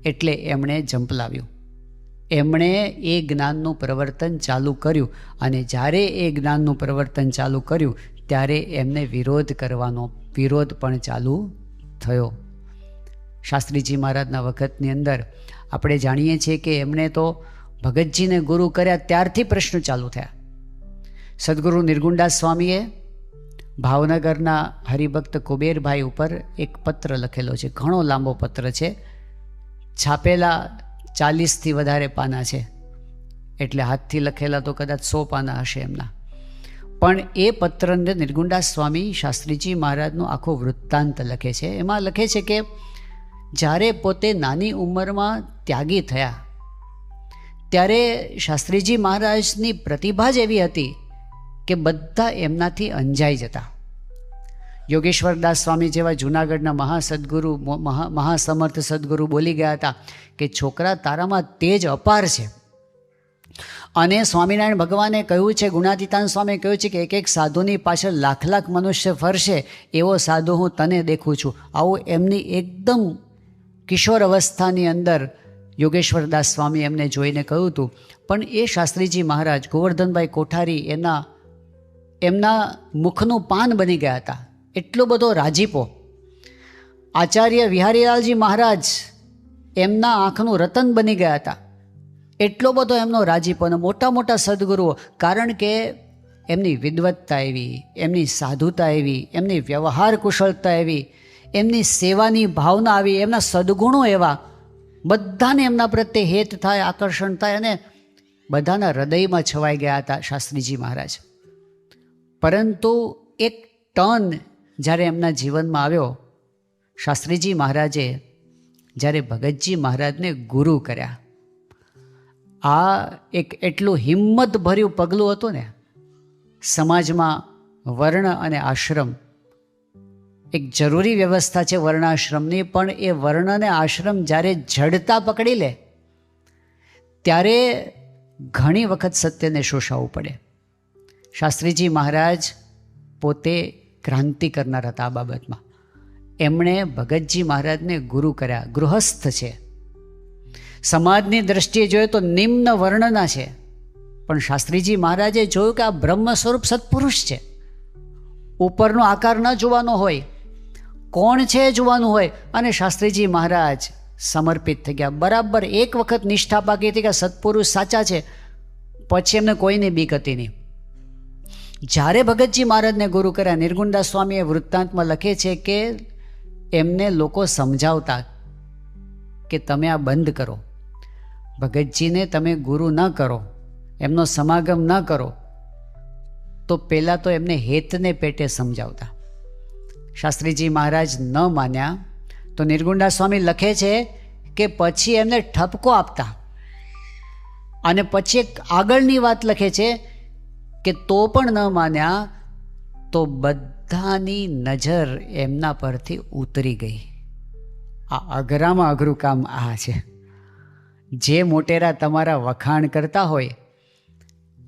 એટલે એમણે ઝંપલાવ્યું. એમણે એ જ્ઞાનનું પ્રવર્તન ચાલુ કર્યું અને જ્યારે એ જ્ઞાનનું પ્રવર્તન ચાલુ કર્યું ત્યારે એમને વિરોધ પણ ચાલુ થયો. શાસ્ત્રીજી મહારાજના વખતની અંદર આપણે જાણીએ છીએ કે એમણે તો ભગતજીને ગુરુ કર્યા ત્યારથી પ્રશ્ન ચાલુ થયા. સદગુરુ નિર્ગુણદાસ સ્વામીએ ભાવનગરના હરિભક્ત કુબેરભાઈ ઉપર એક પત્ર લખેલો છે. ઘણો લાંબો પત્ર છે, છાપેલા 40થી વધારે પાના છે, એટલે હાથથી લખેલા તો કદાચ 100 પાના હશે એમના. પણ એ પત્રને નિર્ગુણદાસ સ્વામી શાસ્ત્રીજી મહારાજનો આખો વૃત્તાંત લખે છે. એમાં લખે છે કે જ્યારે પોતે નાની ઉંમરમાં ત્યાગી થયા ત્યારે શાસ્ત્રીજી મહારાજની પ્રતિભા જ એવી હતી કે બધા એમનાથી અંજાઈ જતા. યોગેશ્વરદાસ સ્વામી જેવા જૂનાગઢના મહાસદગુરુ, મહાસમર્થ સદગુરુ બોલી ગયા હતા કે છોકરા, તારામાં તેજ અપાર છે. અને સ્વામિનારાયણ ભગવાને કહ્યું છે, ગુણાતીતાન સ્વામીએ કહ્યું છે કે એક એક સાધુની પાછળ લાખ લાખ મનુષ્ય ફરશે, એવો સાધુ હું તને દેખું છું. આવું એમની એકદમ કિશોર અવસ્થાની અંદર યોગેશ્વરદાસ સ્વામી એમને જોઈને કહ્યું હતું. પણ એ શાસ્ત્રીજી મહારાજ ગોવર્ધનભાઈ કોઠારી એમના મુખનું પાન બની ગયા હતા. એટલો બધો રાજીપો. આચાર્ય વિહારીલાલજી મહારાજ એમના આંખનું રતન બની ગયા હતા. એટલો બધો એમનો રાજીપો. અને મોટા મોટા સદગુરુઓ, કારણ કે એમની વિદ્વત્તા એવી, એમની સાધુતા એવી, એમની વ્યવહાર કુશળતા એવી, એમની સેવાની ભાવના આવી, એમના સદગુણો એવા, બધાને એમના પ્રત્યે હેત થાય, આકર્ષણ થાય અને બધાના હૃદયમાં છવાઈ ગયા હતા શાસ્ત્રીજી મહારાજ. પરંતુ એક ટર્ન જ્યારે એમના જીવનમાં આવ્યો, શાસ્ત્રીજી મહારાજે જ્યારે ભગતજી મહારાજને ગુરુ કર્યા, આ એક એટલું હિંમતભર્યું પગલું હતું ને. સમાજમાં વર્ણ અને આશ્રમ એક જરૂરી વ્યવસ્થા છે વર્ણાશ્રમની, પણ એ વર્ણ અને આશ્રમ જ્યારે જડતા પકડી લે ત્યારે ઘણી વખત સત્યને શોષાવવું પડે. શાસ્ત્રીજી મહારાજ પોતે ક્રાંતિ કરનાર હતા આ બાબતમાં. એમણે ભગતજી મહારાજને ગુરુ કર્યા. ગૃહસ્થ છે, સમાજની દ્રષ્ટિએ જોઈએ તો નિમ્ન વર્ણના છે, પણ શાસ્ત્રીજી મહારાજે જોયું કે આ બ્રહ્મ સ્વરૂપ સત્પુરુષ છે. ઉપરનો આકાર ન જોવાનો હોય, કોણ છે એ જોવાનું હોય. અને શાસ્ત્રીજી મહારાજ સમર્પિત થઈ ગયા. બરાબર એક વખત નિષ્ઠા પાકી હતી કે સત્પુરુષ સાચા છે, પછી એમને કોઈની બીક હતી નહીં. જ્યારે ભગતજી મહારાજને ગુરુ કર્યા, નિર્ગુણદાસ સ્વામીએ વૃત્તાંતમાં લખે છે કે એમને લોકો સમજાવતા કે તમે આ બંધ કરો, ભગતજીને તમે ગુરુ ન કરો, એમનો સમાગમ ન કરો. તો પહેલાં તો એમને હેતને પેટે સમજાવતા. શાસ્ત્રીજી મહારાજ ન માન્યા તો નિર્ગુણદાસ સ્વામી લખે છે કે પછી એમને ઠપકો આપતા. અને પછી એક આગળની વાત લખે છે કે તો પણ ન માન્યા તો બધાની નજર એમના પરથી ઉતરી ગઈ. આ અઘરામાં અઘરું કામ આ છે. જે મોટેરા તમારા વખાણ કરતા હોય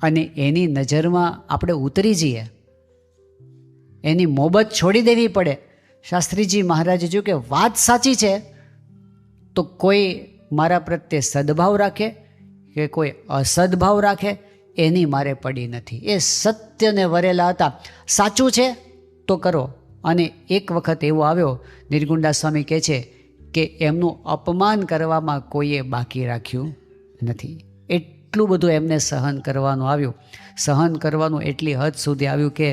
અને એની નજરમાં આપણે ઉતરી જઈએ, એની મોહબત છોડી દેવી પડે. શાસ્ત્રીજી મહારાજે જોયું કે વાત સાચી છે, તો કોઈ મારા પ્રત્યે સદભાવ રાખે કે કોઈ અસદભાવ રાખે એની મારે પડી નથી. એ સત્યને વરેલા હતા. સાચું છે તો કરો. અને એક વખત એવો આવ્યો, નિર્ગુણદાસ સ્વામી કહે છે કે એમનું અપમાન કરવામાં કોઈએ બાકી રાખ્યું નથી. એટલું બધું એમને સહન કરવાનું આવ્યું. સહન કરવાનું એટલી હદ સુધી આવ્યું કે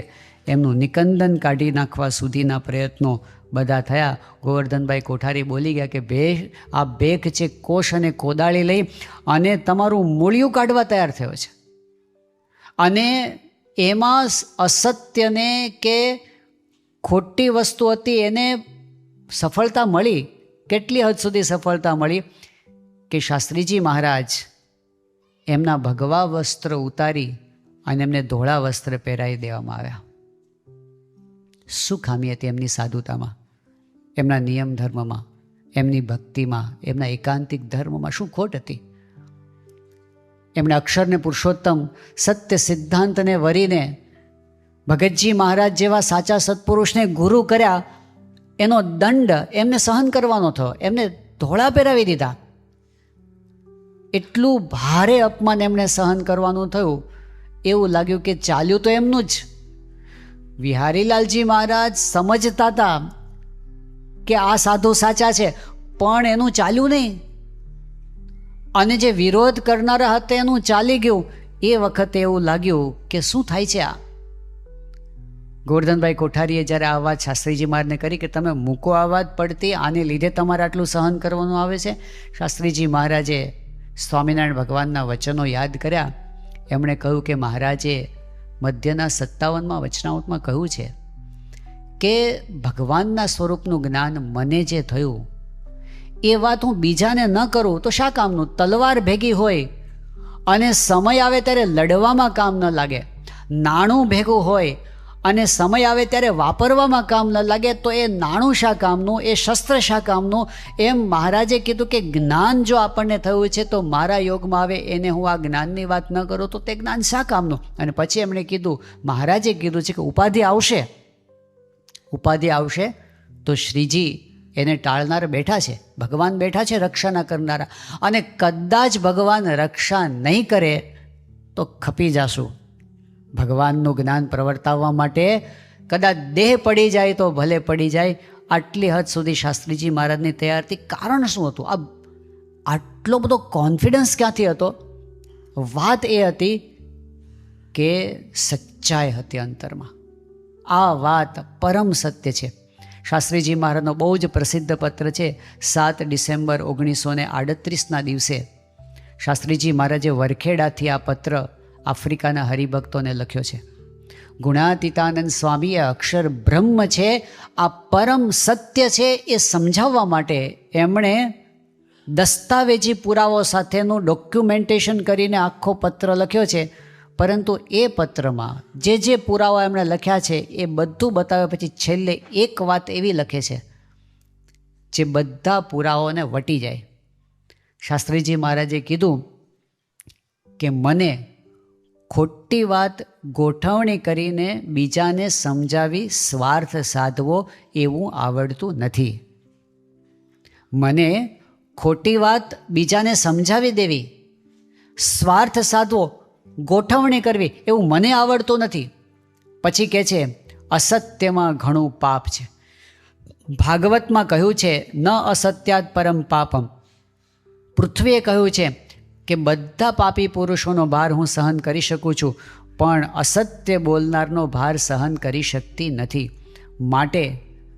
એમનું નિકંદન કાઢી નાખવા સુધીના પ્રયત્નો બધા થયા. ગોવર્ધનભાઈ કોઠારી બોલી ગયા કે આ બેક છે કોષ અને કોદાળી લઈ અને તમારું મૂળિયું કાઢવા તૈયાર થયો છે. અને એમાં અસત્યને કે ખોટી વસ્તુ હતી એને સફળતા મળી. કેટલી હદ સુધી સફળતા મળી કે શાસ્ત્રીજી મહારાજ એમના ભગવા વસ્ત્ર ઉતારી અને એમને ધોળા વસ્ત્ર પહેરાવી દેવામાં આવ્યા. શું ખામી હતી એમની સાધુતામાં, એમના નિયમ ધર્મમાં, એમની ભક્તિમાં, એમના એકાંતિક ધર્મમાં શું ખોટ હતી? એમણે અક્ષરને પુરુષોત્તમ સત્ય સિદ્ધાંતને વરીને ભગતજી મહારાજ જેવા સાચા સત્પુરુષને ગુરુ કર્યા. એનો દંડ એમને સહન કરવાનો થયો. એમને ધોળા પહેરાવી દીધા. એટલું ભારે અપમાન એમણે સહન કરવાનું થયું. એવું લાગ્યું કે ચાલ્યું તો એમનું જ. વિહારીલાલજી મહારાજ સમજતા હતા કે આ સાધુ સાચા છે, પણ એનું ચાલ્યું નહીં. અને જે વિરોધ કરનારા હતા એનું ચાલી ગયું. એ વખતે એવું લાગ્યું કે શું થાય છે આ. ગોવર્ધનભાઈ કોઠારીએ જ્યારે આ વાત શાસ્ત્રીજી મહારાજને કરી કે તમે મૂકો આ વાત પડતી, આને લીધે તમારે આટલું સહન કરવાનું આવે છે. શાસ્ત્રીજી મહારાજે સ્વામિનારાયણ ભગવાનના વચનો યાદ કર્યા. એમણે કહ્યું કે મહારાજે મધ્યના 57માં વચનામૃતમાં કહ્યું છે કે ભગવાનના સ્વરૂપનું જ્ઞાન મને જે થયું એ વાત હું બીજાને ન કરું તો શા કામનું? તલવાર ભેગી હોય અને સમય આવે ત્યારે લડવામાં કામ ન લાગે, નાણું ભેગું હોય અને સમય આવે ત્યારે વાપરવામાં કામ ન લાગે, તો એ નાણું શા કામનું, એ શસ્ત્ર શા કામનું? એમ મહારાજે કીધું કે જ્ઞાન જો આપણને થયું છે તો મારા યોગમાં આવે એને હું આ જ્ઞાનની વાત ન કરું તો તે જ્ઞાન શા કામનું? અને પછી એમણે કીધું, મહારાજે કીધું છે કે ઉપાધિ આવશે, ઉપાધિ આવશે તો શ્રીજી એને ટાળનાર બેઠા છે, ભગવાન બેઠા છે રક્ષાના કરનારા. અને કદાચ ભગવાન રક્ષા નહીં કરે તો ખપી જાશું. ભગવાનનું જ્ઞાન પ્રવર્તાવવા માટે કદાચ દેહ પડી જાય તો ભલે પડી જાય. આટલી હદ સુધી શાસ્ત્રીજી મહારાજની તૈયારી. કારણ શું હતું? આ આટલો બધો કોન્ફિડન્સ ક્યાંથી હતો? વાત એ હતી કે સચ્ચાઈ હતી અંતરમાં. આ વાત પરમ સત્ય છે. શાસ્ત્રીજી મહારાજનો બહુ જ પ્રસિદ્ધ પત્ર છે. 7 ડિસેમ્બર 1938ના દિવસે શાસ્ત્રીજી મહારાજે વરખેડાથી આ પત્ર આફ્રિકાના હરિભક્તોને લખ્યો છે. ગુણાતીતાનંદ સ્વામીએ અક્ષર બ્રહ્મ છે, આ પરમ સત્ય છે એ સમજાવવા માટે એમણે દસ્તાવેજી પુરાવો સાથેનું ડોક્યુમેન્ટેશન કરીને આખો પત્ર લખ્યો છે. પરંતુ એ પત્રમાં જે પુરાવા એમણે લખ્યા છે એ બધું બતાવ્યા પછી છેલ્લે એક વાત એવી લખે છે જે બધા પુરાવાઓને વટી જાય. શાસ્ત્રીજી મહારાજે કીધું કે મને ખોટી વાત ગોઠવણી કરીને બીજાને સમજાવી સ્વાર્થ સાધવો એવું આવડતું નથી. મને ખોટી વાત બીજાને સમજાવી દેવી, સ્વાર્થ સાધવો ગોઠવણી કરવી એવું મને આવડતું નથી. પછી કહે છે અસત્યમાં ઘણું પાપ છે. ભાગવતમાં કહ્યું છે ન અસત્યાત પરમ પાપમ. પૃથ્વીએ કહ્યું છે કે બધા પાપી પુરુષોનો ભાર હું સહન કરી શકું છું, પણ અસત્ય બોલનારનો ભાર સહન કરી શકતી નથી. માટે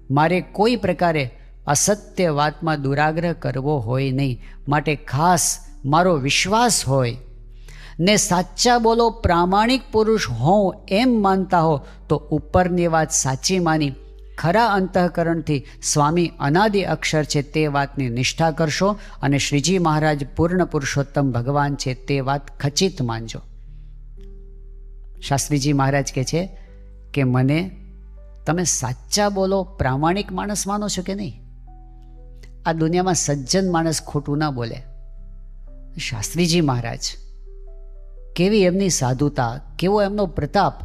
મારે કોઈ પ્રકારે અસત્ય વાતમાં દુરાગ્રહ કરવો હોય નહીં. માટે ખાસ મારો વિશ્વાસ હોય ને સાચા બોલો પ્રામાણિક પુરુષ હોઉં એમ માનતા હો તો ઉપરની વાત સાચી માની ખરા અંતઃકરણથી સ્વામી અનાદિ અક્ષર છે તે વાતની નિષ્ઠા કરશો અને શ્રીજી મહારાજ પૂર્ણ પુરુષોત્તમ ભગવાન છે તે વાત ખચિત માનજો. શાસ્ત્રીજી મહારાજ કહે છે કે મને તમે સાચા બોલો પ્રામાણિક માણસ માનો છો કે નહીં? આ દુનિયામાં સજ્જન માણસ ખોટું ના બોલે. શાસ્ત્રીજી મહારાજ કેવી એમની સાધુતા, કેવો એમનો પ્રતાપ,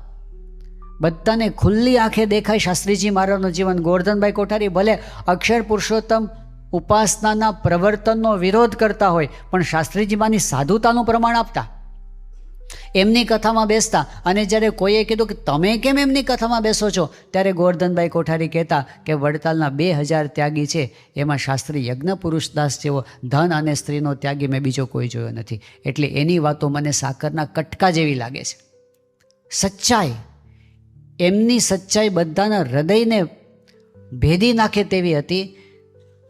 બધાને ખુલ્લી આંખે દેખાય. શાસ્ત્રીજી મહારાજનું જીવન. ગોવર્ધનભાઈ કોઠારી ભલે અક્ષર પુરુષોત્તમ ઉપાસનાના પ્રવર્તનનો વિરોધ કરતા હોય, પણ શાસ્ત્રીજીમાંની સાધુતાનું પ્રમાણ આપતા. એમની કથામાં બેસતા. અને જ્યારે કોઈએ કીધું કે તમે કેમ એમની કથામાં બેસો છો, ત્યારે ગોવર્ધનભાઈ કોઠારી કહેતા કે વડતાલના 2000 ત્યાગી છે, એમાં શાસ્ત્રી યજ્ઞ પુરુષદાસ જેવો ધન અને સ્ત્રીનો ત્યાગી મેં બીજો કોઈ જોયો નથી. એટલે એની વાતો મને સાકરના કટકા જેવી લાગે છે. સચ્ચાઈ, એમની સચ્ચાઈ બધાના હૃદયને ભેદી નાખે તેવી હતી.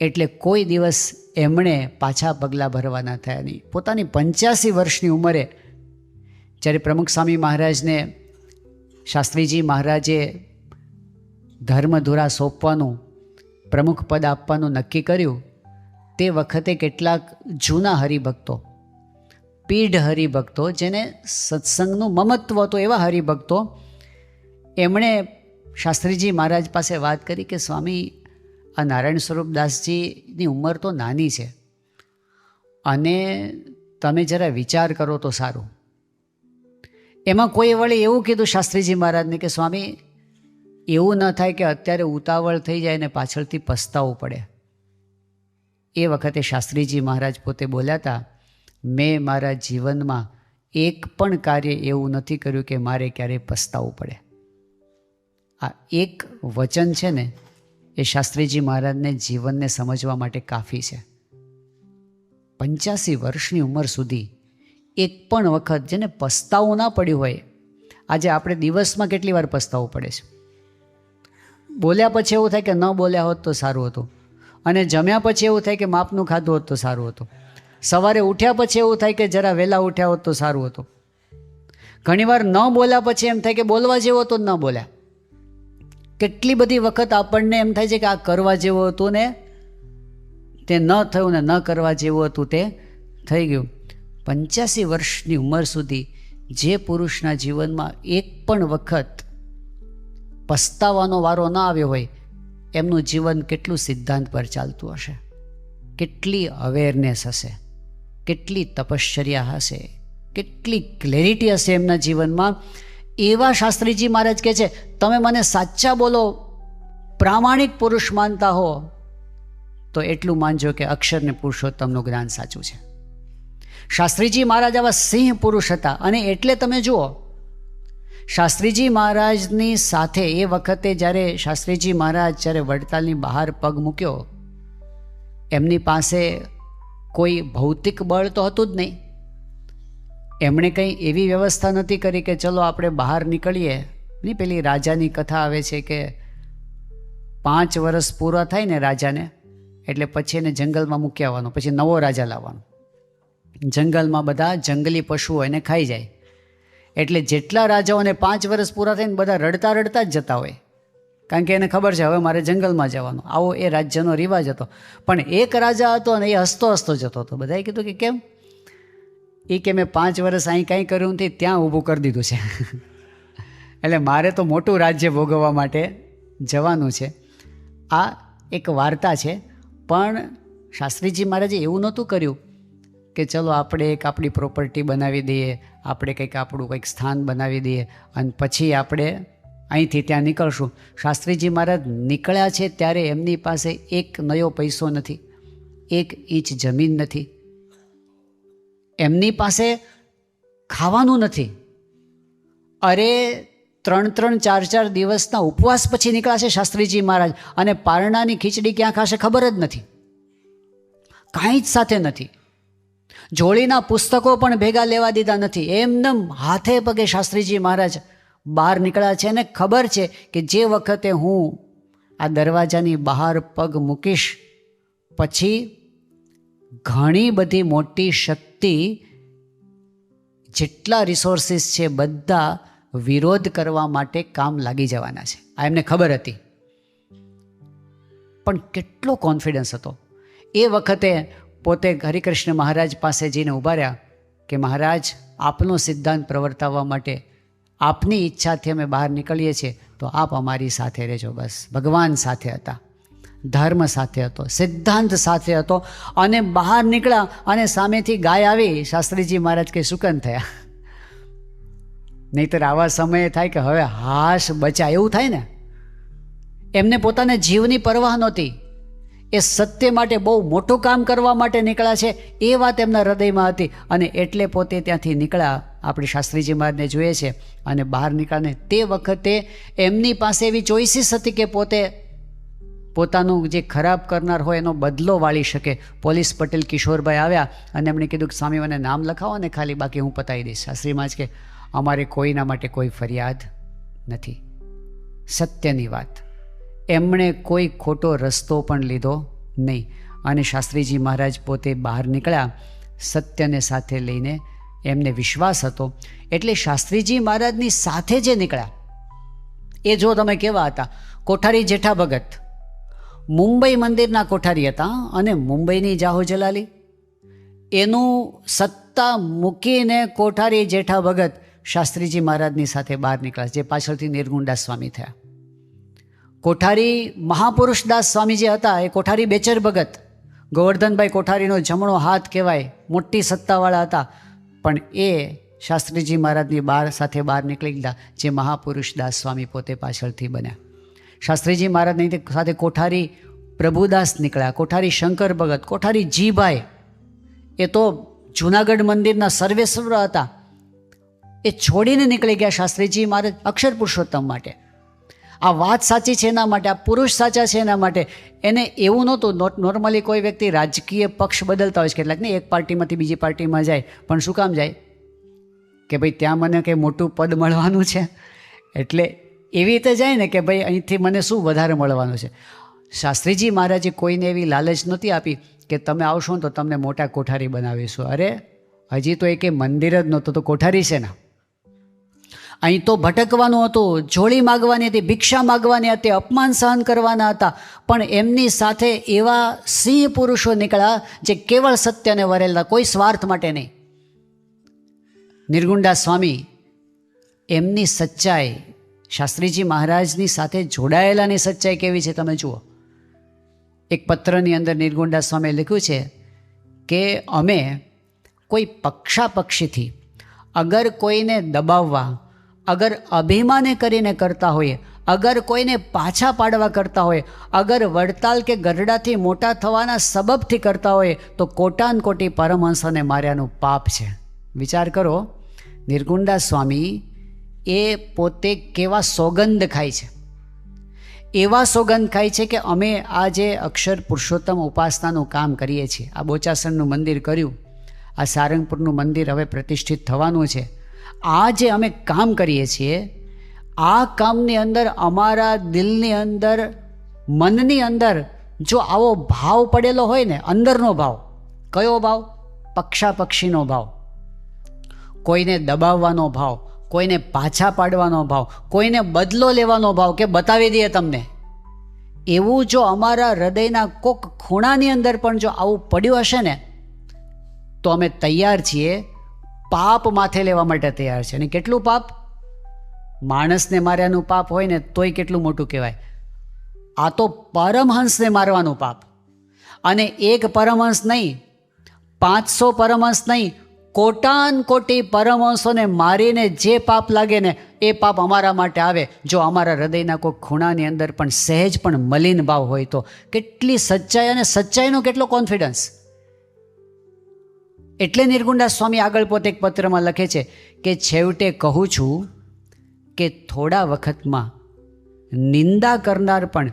એટલે કોઈ દિવસ એમણે પાછા પગલાં ભરવાના થયા નહીં. પોતાની 85 વર્ષની ઉંમરે જ્યારે પ્રમુખ સ્વામી મહારાજને શાસ્ત્રીજી મહારાજે ધર્મધુરા સોંપવાનું, પ્રમુખ પદ આપવાનું નક્કી કર્યું, તે વખતે કેટલાક જૂના હરિભક્તો, પીઢ હરિભક્તો, જેને સત્સંગનું મમત્વ હતું એવા હરિભક્તો, એમણે શાસ્ત્રીજી મહારાજ પાસે વાત કરી કે સ્વામી, આ નારાયણ સ્વરૂપદાસજીની ઉંમર તો નાની છે અને તમે જરા વિચાર કરો તો સારું. એમાં કોઈ વળી એવું કીધું શાસ્ત્રીજી મહારાજને કે સ્વામી, એવું ન થાય કે અત્યારે ઉતાવળ થઈ જાય ને પાછળથી પસ્તાવું પડે. એ વખતે શાસ્ત્રીજી મહારાજ પોતે બોલ્યા હતા, મેં મારા જીવનમાં એક પણ કાર્ય એવું નથી કર્યું કે મારે ક્યારેય પસ્તાવું પડે. આ એક વચન છે ને, એ શાસ્ત્રીજી મહારાજને જીવનને સમજવા માટે કાફી છે. 85 વર્ષની ઉંમર સુધી એક પણ વખત જેને પસ્તાવું ના પડ્યું હોય. આજે આપણે દિવસમાં કેટલી વાર પસ્તાવું પડે છે. બોલ્યા પછી એવું થાય કે ન બોલ્યા હોત તો સારું હતું, અને જમ્યા પછી એવું થાય કે માપનું ખાધું હોત તો સારું હતું, સવારે ઉઠ્યા પછી એવું થાય કે જરા વહેલા ઉઠ્યા હોત તો સારું હતું. ઘણીવાર ન બોલ્યા પછી એમ થાય કે બોલવા જેવો હતો ન બોલ્યા. કેટલી બધી વખત આપણને એમ થાય છે કે આ કરવા જેવું હતું ને તે ન થયું, ને ન કરવા જેવું હતું તે થઈ ગયું. 85 વર્ષની ઉંમર સુધી જે પુરુષના જીવનમાં એક પણ વખત પસ્તાવાનો વારો ન આવ્યો હોય, એમનું જીવન કેટલું સિદ્ધાંત પર ચાલતું હશે, કેટલી અવેરનેસ હશે, કેટલી તપશ્ચર્યા હશે, કેટલી ક્લેરિટી હશે એમના જીવનમાં. એવા શાસ્ત્રીજી મહારાજ કહે છે, તમે મને સાચા બોલો પ્રામાણિક પુરુષ માનતા હો તો એટલું માનજો કે અક્ષરને પુરુષોત્તમનું જ્ઞાન સાચું છે. શાસ્ત્રીજી મહારાજ આવા સિંહ પુરુષ હતા. અને એટલે તમે જુઓ, શાસ્ત્રીજી મહારાજની સાથે એ વખતે જ્યારે શાસ્ત્રીજી મહારાજ જ્યારે વડતાલની બહાર પગ મૂક્યો, એમની પાસે કોઈ ભૌતિક બળ તો હતું જ નહીં. એમણે કંઈ એવી વ્યવસ્થા નથી કરી કે ચલો આપણે બહાર નીકળીએ. નહીં, પેલી રાજાની કથા આવે છે કે 5 વર્ષ પૂરા થાય ને રાજાને, એટલે પછી એને જંગલમાં મૂકી આવવાનો, પછી નવો રાજા લાવવાનો. જંગલમાં બધા જંગલી પશુઓ એને ખાઈ જાય. એટલે જેટલા રાજાઓને 5 વર્ષ પૂરા થઈને બધા રડતા રડતા જ જતા હોય, કારણ કે એને ખબર છે હવે મારે જંગલમાં જવાનું. આવો એ રાજ્યનો રિવાજ હતો. પણ એક રાજા હતો અને એ હસતો હસતો જતો હતો. બધાએ કીધું કે કેમ? એ કે મેં 5 વર્ષ અહીં કાંઈ કર્યું નથી, ત્યાં ઊભું કરી દીધું છે. એટલે મારે તો મોટું રાજ્ય ભોગવવા માટે જવાનું છે. આ એક વાર્તા છે. પણ શાસ્ત્રીજી મહારાજે એવું નહોતું કર્યું કે ચલો આપણે એક આપણી પ્રોપર્ટી બનાવી દઈએ, આપણે કંઈક આપણું કંઈક સ્થાન બનાવી દઈએ અને પછી આપણે અહીંથી ત્યાં નીકળશું. શાસ્ત્રીજી મહારાજ નીકળ્યા છે ત્યારે એમની પાસે એક નયો પૈસો નથી, 1 ઇંચ જમીન નથી, એમની પાસે ખાવાનું નથી. અરે 3-4 દિવસના ઉપવાસ પછી નીકળ્યા છે શાસ્ત્રીજી મહારાજ, અને પારણાની ખીચડી ક્યાં ખાશે ખબર જ નથી, કાંઈ જ સાથે નથી. જોડીના પુસ્તકો પણ ભેગા લેવા દીધા નથી. એમનેમ હાથે પગે શાસ્ત્રીજી મહારાજ બહાર નીકળ્યા છે. અને ખબર છે કે જે વખતે હું આ દરવાજાની બહાર પગ મૂકીશ પછી ઘણી બધી મોટી શક્તિ, જેટલા રિસોર્સિસ છે બધા વિરોધ કરવા માટે કામ લાગી જવાના છે. આ એમને ખબર હતી. પણ કેટલો કોન્ફિડન્સ હતો એ વખતે. પોતે હરિકૃષ્ણ મહારાજ પાસે જઈને ઊભા રહ્યા કે મહારાજ, આપનો સિદ્ધાંત પ્રવર્તાવવા માટે આપની ઈચ્છાથી અમે બહાર નીકળીએ છીએ, તો આપ અમારી સાથે રહેજો. બસ ભગવાન સાથે હતા, ધર્મ સાથે હતો, સિદ્ધાંત સાથે હતો. અને બહાર નીકળ્યા અને સામેથી ગાય આવી. શાસ્ત્રીજી મહારાજ કંઈ સુકન થયા. નહીંતર આવા સમયે થાય કે હવે હાશ બચા, એવું થાય ને. એમને પોતાના જીવની પરવાહ નહોતી. એ સત્ય માટે બહુ મોટું કામ કરવા માટે નીકળ્યા છે એ વાત એમના હૃદયમાં હતી. અને એટલે પોતે ત્યાંથી નીકળ્યા. આપણે શાસ્ત્રીજી મહારાજને જોઈએ છે. અને બહાર નીકળ્યાને તે વખતે એમની પાસે એવી ચોઇસીસ હતી કે પોતે પોતાનું જે ખરાબ કરનાર હોય એનો બદલો વાળી શકે. પોલીસ પટેલ કિશોરભાઈ આવ્યા અને એમણે કીધું કે સ્વામી મને નામ લખાવો ને ખાલી, બાકી હું પતાવી દઈશ. શાસ્ત્રી મહારાજ કે અમારે કોઈના માટે કોઈ ફરિયાદ નથી. સત્યની વાત. એમણે કોઈ ખોટો રસ્તો પણ લીધો નહીં. અને શાસ્ત્રીજી મહારાજ પોતે બહાર નીકળ્યા સત્યને સાથે લઈને. એમને વિશ્વાસ હતો એટલે શાસ્ત્રીજી મહારાજની સાથે જે નીકળ્યા એ જો તમે કેવા હતા. કોઠારી જેઠા ભગત મુંબઈ મંદિરના કોઠારી હતા. અને મુંબઈની જાહો જલાલી એનું સત્તા મૂકીને કોઠારી જેઠા ભગત શાસ્ત્રીજી મહારાજની સાથે બહાર નીકળ્યા, જે પાછળથી નિર્ગુણદાસ સ્વામી થયા. કોઠારી મહાપુરુષદાસ સ્વામી જે હતા એ કોઠારી બેચર ભગત, ગોવર્ધનભાઈ કોઠારીનો જમણો હાથ કહેવાય, મોટી સત્તાવાળા હતા. પણ એ શાસ્ત્રીજી મહારાજની સાથે બહાર નીકળી ગયા, જે મહાપુરુષદાસ સ્વામી પોતે પાછળથી બન્યા. શાસ્ત્રીજી મહારાજની સાથે કોઠારી પ્રભુદાસ નીકળ્યા, કોઠારી શંકર ભગત, કોઠારી જીભાઈ એ તો જૂનાગઢ મંદિરના સર્વેશ્વર હતા. એ છોડીને નીકળી ગયા શાસ્ત્રીજી મહારાજ અક્ષર પુરુષોત્તમ માટે. આ વાત સાચી છે એના માટે, આ પુરુષ સાચા છે એના માટે. એને એવું નહોતું. નોર્મલી કોઈ વ્યક્તિ રાજકીય પક્ષ બદલતા હોય છે કેટલાક, નહીં, એક પાર્ટીમાંથી બીજી પાર્ટીમાં જાય. પણ શું કામ જાય? કે ભાઈ ત્યાં મને કંઈ મોટું પદ મળવાનું છે, એટલે એવી રીતે જાય ને કે ભાઈ અહીંથી મને શું વધારે મળવાનું છે. શાસ્ત્રીજી મહારાજે કોઈને એવી લાલચ નહોતી આપી કે તમે આવશો ને તો તમને મોટા કોઠારી બનાવીશું. અરે હજી તો એક મંદિર જ નહોતું તો કોઠારી છે ને. અહીં તો ભટકવાનું હતું, જોડી માગવાની હતી, ભિક્ષા માગવાની હતી, અપમાન સહન કરવાના હતા. પણ એમની સાથે એવા સિંહ પુરુષો નીકળ્યા જે કેવળ સત્યને વરેલા, કોઈ સ્વાર્થ માટે નહીં. નિર્ગુણદાસ સ્વામી એમની સચ્ચાઈ, શાસ્ત્રીજી મહારાજની સાથે જોડાયેલાની સચ્ચાઈ કેવી છે તમે જુઓ. એક પત્રની અંદર નિર્ગુણદાસ સ્વામીએ લખ્યું છે કે અમે કોઈ પક્ષાપક્ષીથી અગર કોઈને દબાવવા, અગર અભિમાને કરીને કરતા હોઈએ, અગર કોઈને પાછા પાડવા કરતા હોય, અગર વડતાલ કે ગરડાથી મોટા થવાના સબબથી કરતા હોય તો કોટાન કોટી પરમહંસોને માર્યાનું પાપ છે. વિચાર કરો, નિર્ગુણદાસ સ્વામી એ પોતે કેવા સોગંદ ખાય છે. એવા સોગંદ ખાય છે કે અમે આ જે અક્ષર પુરુષોત્તમ ઉપાસનાનું કામ કરીએ છીએ, આ બોચાસણનું મંદિર કર્યું, આ સારંગપુરનું મંદિર હવે પ્રતિષ્ઠિત થવાનું છે, આ જે અમે કામ કરીએ છીએ, આ કામની અંદર અમારા દિલની અંદર, મનની અંદર જો આવો ભાવ પડેલો હોય ને, અંદરનો ભાવ, કયો ભાવ? પક્ષાપક્ષીનો ભાવ, કોઈને દબાવવાનો ભાવ, કોઈને પાછા પાડવાનો ભાવ, કોઈને બદલો લેવાનો ભાવ કે બતાવી દઈએ તમને, એવું જો અમારા હૃદયના કોક ખૂણાની અંદર પણ જો આવું પડ્યું હશે ને તો અમે તૈયાર છીએ, પાપ માથે લેવા માટે તૈયાર છે. અને કેટલું પાપ? માણસને માર્યાનું પાપ હોય ને તોય કેટલું મોટું કહેવાય. આ તો પરમહંસને મારવાનું પાપ. અને એક પરમહંસ નહીં, 500 પરમહંસ નહીં, કોટાન કોટી પરમહંસોને મારીને જે પાપ લાગે ને એ પાપ અમારા માટે આવે જો અમારા હૃદયના કોઈ ખૂણાની અંદર પણ સહેજ પણ મલિન ભાવ હોય તો. કેટલી સચ્ચાઈ, અને સચ્ચાઈનો કેટલો કોન્ફિડન્સ. એટલે નિર્ગુણદાસ સ્વામી આગળ પોતે એક પત્રમાં લખે છે કે છેવટે કહું છું કે થોડા વખતમાં નિંદા કરનાર પણ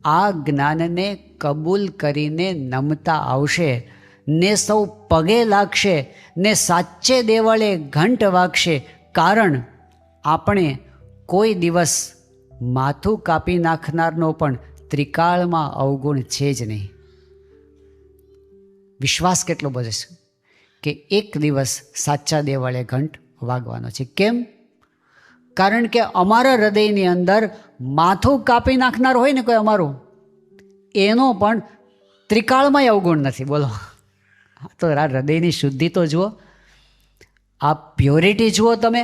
આ જ્ઞાનને કબૂલ કરીને નમતા આવશે ને સૌ પગે લાગશે ને સાચે દેવળે ઘંટ વાગશે. કારણ આપણે કોઈ દિવસ માથું કાપી નાખનારનો પણ ત્રિકાળમાં અવગુણ છે જ નહીં. વિશ્વાસ કેટલો બધો છે કે એક દિવસ સાચા દેવળે ઘંટ વાગવાનો છે. કેમ? કારણ કે અમારા હૃદયની અંદર માથું કાપી નાખનાર હોય ને કોઈ અમારું, એનો પણ ત્રિકાળમાં અવગુણ નથી. બોલો, તો આ હૃદયની શુદ્ધિ તો જુઓ, આ પ્યોરિટી જુઓ. તમે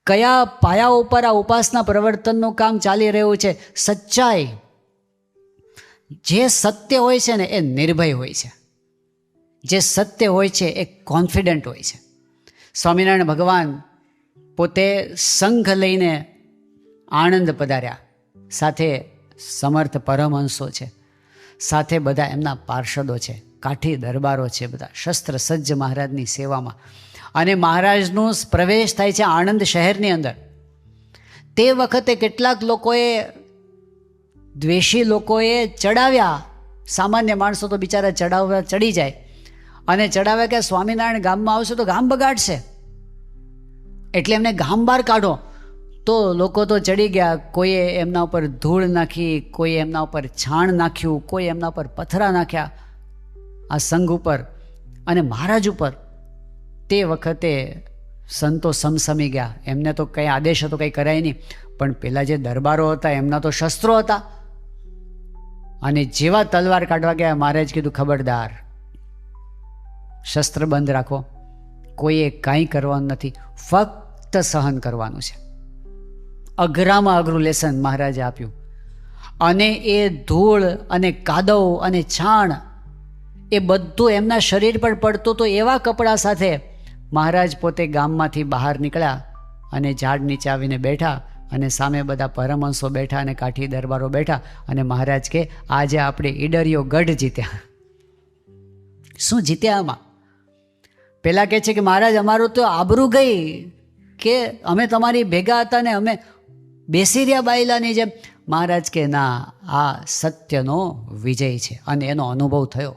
કયા પાયા ઉપર આ ઉપાસના પ્રવર્તનનું કામ ચાલી રહ્યું છે? સચ્ચાઈ. જે સત્ય હોય છે ને એ નિર્ભય હોય છે. જે સત્ય હોય છે એ કોન્ફિડન્ટ હોય છે. સ્વામિનારાયણ ભગવાન પોતે સંઘ લઈને આણંદ પધાર્યા. સાથે સમર્થ પરમહંસો છે, સાથે બધા એમના પાર્ષદો છે, કાઠી દરબારો છે, બધા શસ્ત્ર સજ્જ મહારાજની સેવામાં. અને મહારાજનો પ્રવેશ થાય છે આણંદ શહેરની અંદર. તે વખતે કેટલાક લોકોએ, દ્વેષી લોકોએ ચડાવ્યા. સામાન્ય માણસો તો બિચારા ચડી જાય અને ચડાવ્યા કે સ્વામિનારાયણ ગામમાં આવશે તો ગામ બગાડશે, એટલે એમને ગામ બહાર કાઢો. તો લોકો તો ચડી ગયા. કોઈએ એમના ઉપર ધૂળ નાખી, કોઈએ એમના ઉપર છાણ નાખ્યું, કોઈ એમના ઉપર પથરા નાખ્યા આ સંઘ ઉપર અને મહારાજ ઉપર. તે વખતે સંતો સમસમી ગયા. એમને તો કંઈ આદેશ હતો, કંઈ કરાય નહીં. પણ પેલા જે દરબારો હતા એમના તો શસ્ત્રો હતા. અને જેવા તલવાર કાઢવા ગયા, મહારાજ કીધું ખબરદાર, શસ્ત્ર બંધ રાખો, કોઈએ કાંઈ કરવાનું નથી, ફક્ત સહન કરવાનું છે. અઘરામાં અઘરું લેસન મહારાજે આપ્યું. અને એ ધૂળ અને કાદવ અને છાણ એ બધું એમના શરીર પર પડતું. તો એવા કપડાં સાથે મહારાજ પોતે ગામમાંથી બહાર નીકળ્યા અને ઝાડ નીચે આવીને બેઠા. અને સામે બધા પરમહંસો બેઠા અને કાઠી દરબારો બેઠા. અને મહારાજ કે આજે આપણે ઈડરિયો ગઢ જીત્યા. શું જીત્યા આમાં? પેલા કહે છે કે મહારાજ અમારું તો આબરૂ ગઈ, કે અમે તમારી ભેગા હતા ને અમે બેસી રહ્યા બાયલાની જેમ. મહારાજ કે ના, આ સત્યનો વિજય છે. અને એનો અનુભવ થયો,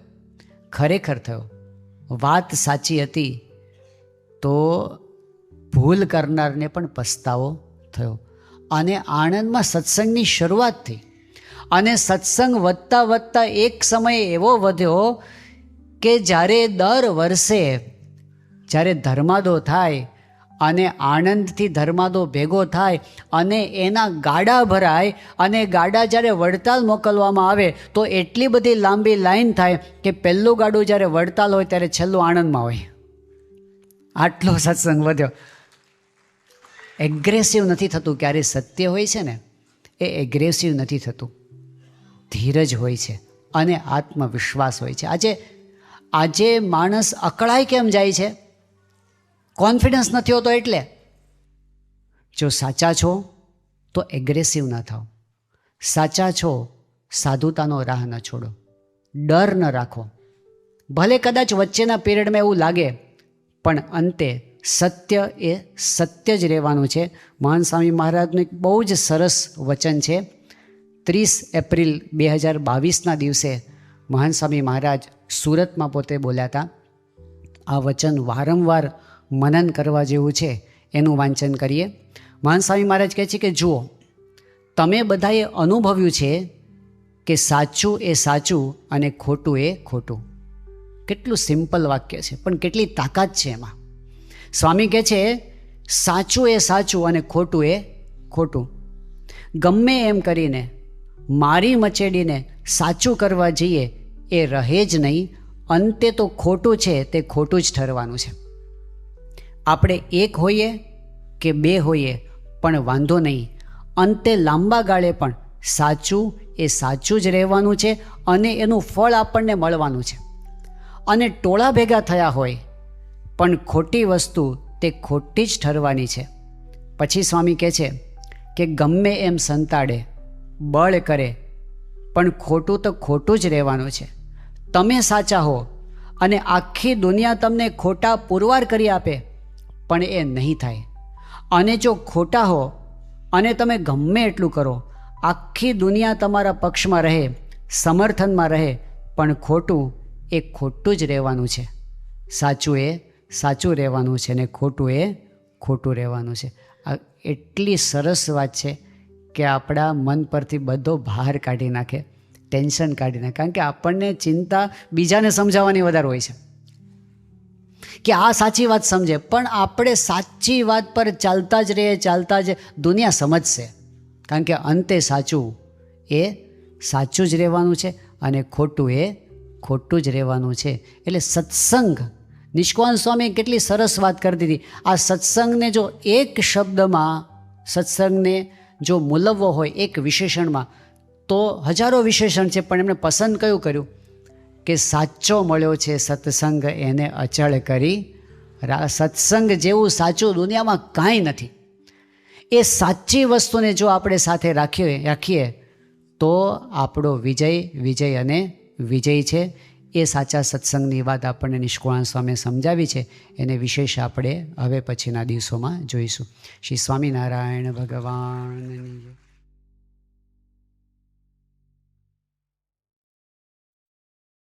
ખરેખર થયો. વાત સાચી હતી તો ભૂલ કરનારને પણ પસ્તાવો થયો. અને આણંદમાં સત્સંગની શરૂઆત થઈ. અને સત્સંગ વધતા વધતા એક સમય એવો વધ્યો કે જ્યારે દર વર્ષે જ્યારે ધર્માદો થાય અને આણંદથી ધર્માદો ભેગો થાય અને એના ગાડા ભરાય અને ગાડા જ્યારે વડતાલ મોકલવામાં આવે તો એટલી બધી લાંબી લાઈન થાય કે પહેલું ગાડું જ્યારે વડતાલ હોય ત્યારે છેલ્લું આણંદમાં હોય. આટલો સત્સંગ વધ્યો. એગ્રેસિવ નથી થતું. ક્યારે સત્ય હોય છે ને એ એગ્રેસિવ નથી થતું, ધીરજ હોય છે અને આત્મવિશ્વાસ હોય છે. આજે માણસ અકળાઈ કેમ જાય છે? કોન્ફિડન્સ નથી હોતો. એટલે જો સાચા છો તો એગ્રેસિવ ના થાઓ. સાચા છો, સાધુતાનો રાહ ન છોડો, ડર ન રાખો. ભલે કદાચ વચ્ચેના પીરિયડમાં એવું લાગે, પણ અંતે સત્ય એ સત્ય જ રહેવાનું છે. મહાન સ્વામી મહારાજનું એક બહુ જ સરસ વચન છે. 30 એપ્રિલ 2022ના દિવસે મહાન સ્વામી મહારાજ સુરતમાં પોતે બોલ્યા હતા. આ વચન વારંવાર મનન કરવા જેવું છે. એનું વાંચન કરીએ. મહાન સ્વામી મહારાજ કહે છે કે જુઓ, તમે બધાએ અનુભવ્યું છે કે સાચું એ સાચું અને ખોટું એ ખોટું. કેટલું સિમ્પલ વાક્ય છે, પણ કેટલી તાકાત છે એમાં. સ્વામી કહે છે સાચું એ સાચું અને ખોટું એ ખોટું. ગમે એમ કરીને મારી મચેડીને સાચું કરવા જઈએ એ રહે જ નહીં. અંતે તો ખોટું છે તે ખોટું જ ઠરવાનું છે. આપણે એક હોઈએ કે બે હોઈએ પણ વાંધો નહીં. અંતે લાંબા ગાળે પણ સાચું એ સાચું જ રહેવાનું છે અને એનું ફળ આપણને મળવાનું છે. અને ટોળા ભેગા થયા હોય પણ ખોટી વસ્તુ તે ખોટી જ ઠરવાની છે. પછી સ્વામી કહે છે કે ગમે એમ સંતાડે, બળ કરે, પણ ખોટું તો ખોટું જ રહેવાનું છે. તમે સાચા હો અને આખી દુનિયા તમને ખોટા પુરવાર કરી આપે પણ એ નહીં થાય. અને જો ખોટા હો અને તમે ગમે એટલું કરો, આખી દુનિયા તમારા પક્ષમાં રહે, સમર્થનમાં રહે, પણ ખોટું એ ખોટું જ રહેવાનું છે. સાચું એ સાચું રહેવાનું છે ને ખોટું એ ખોટું રહેવાનું છે. આ એટલી સરસ વાત છે કે આપણા મન પરથી બધો ભાર કાઢી નાખે, ટેન્શન કાઢી નાખે. કારણ કે આપણને ચિંતા બીજાને સમજાવવાની વધારે હોય છે કે આ સાચી વાત સમજે, પણ આપણે સાચી વાત પર ચાલતા જ રહીએ, ચાલતા જ દુનિયા સમજશે. કારણ કે અંતે સાચું એ સાચું જ રહેવાનું છે અને ખોટું એ ખોટું જ રહેવાનું છે. એટલે સત્સંગ, નિષ્કાન સ્વામીએ કેટલી સરસ વાત કરી દીધી. આ સત્સંગને જો એક શબ્દમાં, સત્સંગને જો મૂલવવો હોય એક વિશેષણમાં, તો હજારો વિશેષણ છે, પણ એમણે પસંદ કયું કર્યું કે સાચો મળ્યો છે સત્સંગ એને અચળ કરી. સત્સંગ જેવું સાચું દુનિયામાં કાંઈ નથી. એ સાચી વસ્તુને જો આપણે સાથે રાખીએ તો આપણો વિજય અને વિજય છે. એ સાચા સત્સંગની વાત આપણને નિષ્કુળાનંદ સ્વામીએ સમજાવી છે. એને વિશેષ આપણે હવે પછીના દિવસોમાં જોઈશું. શ્રી સ્વામિનારાયણ ભગવાનની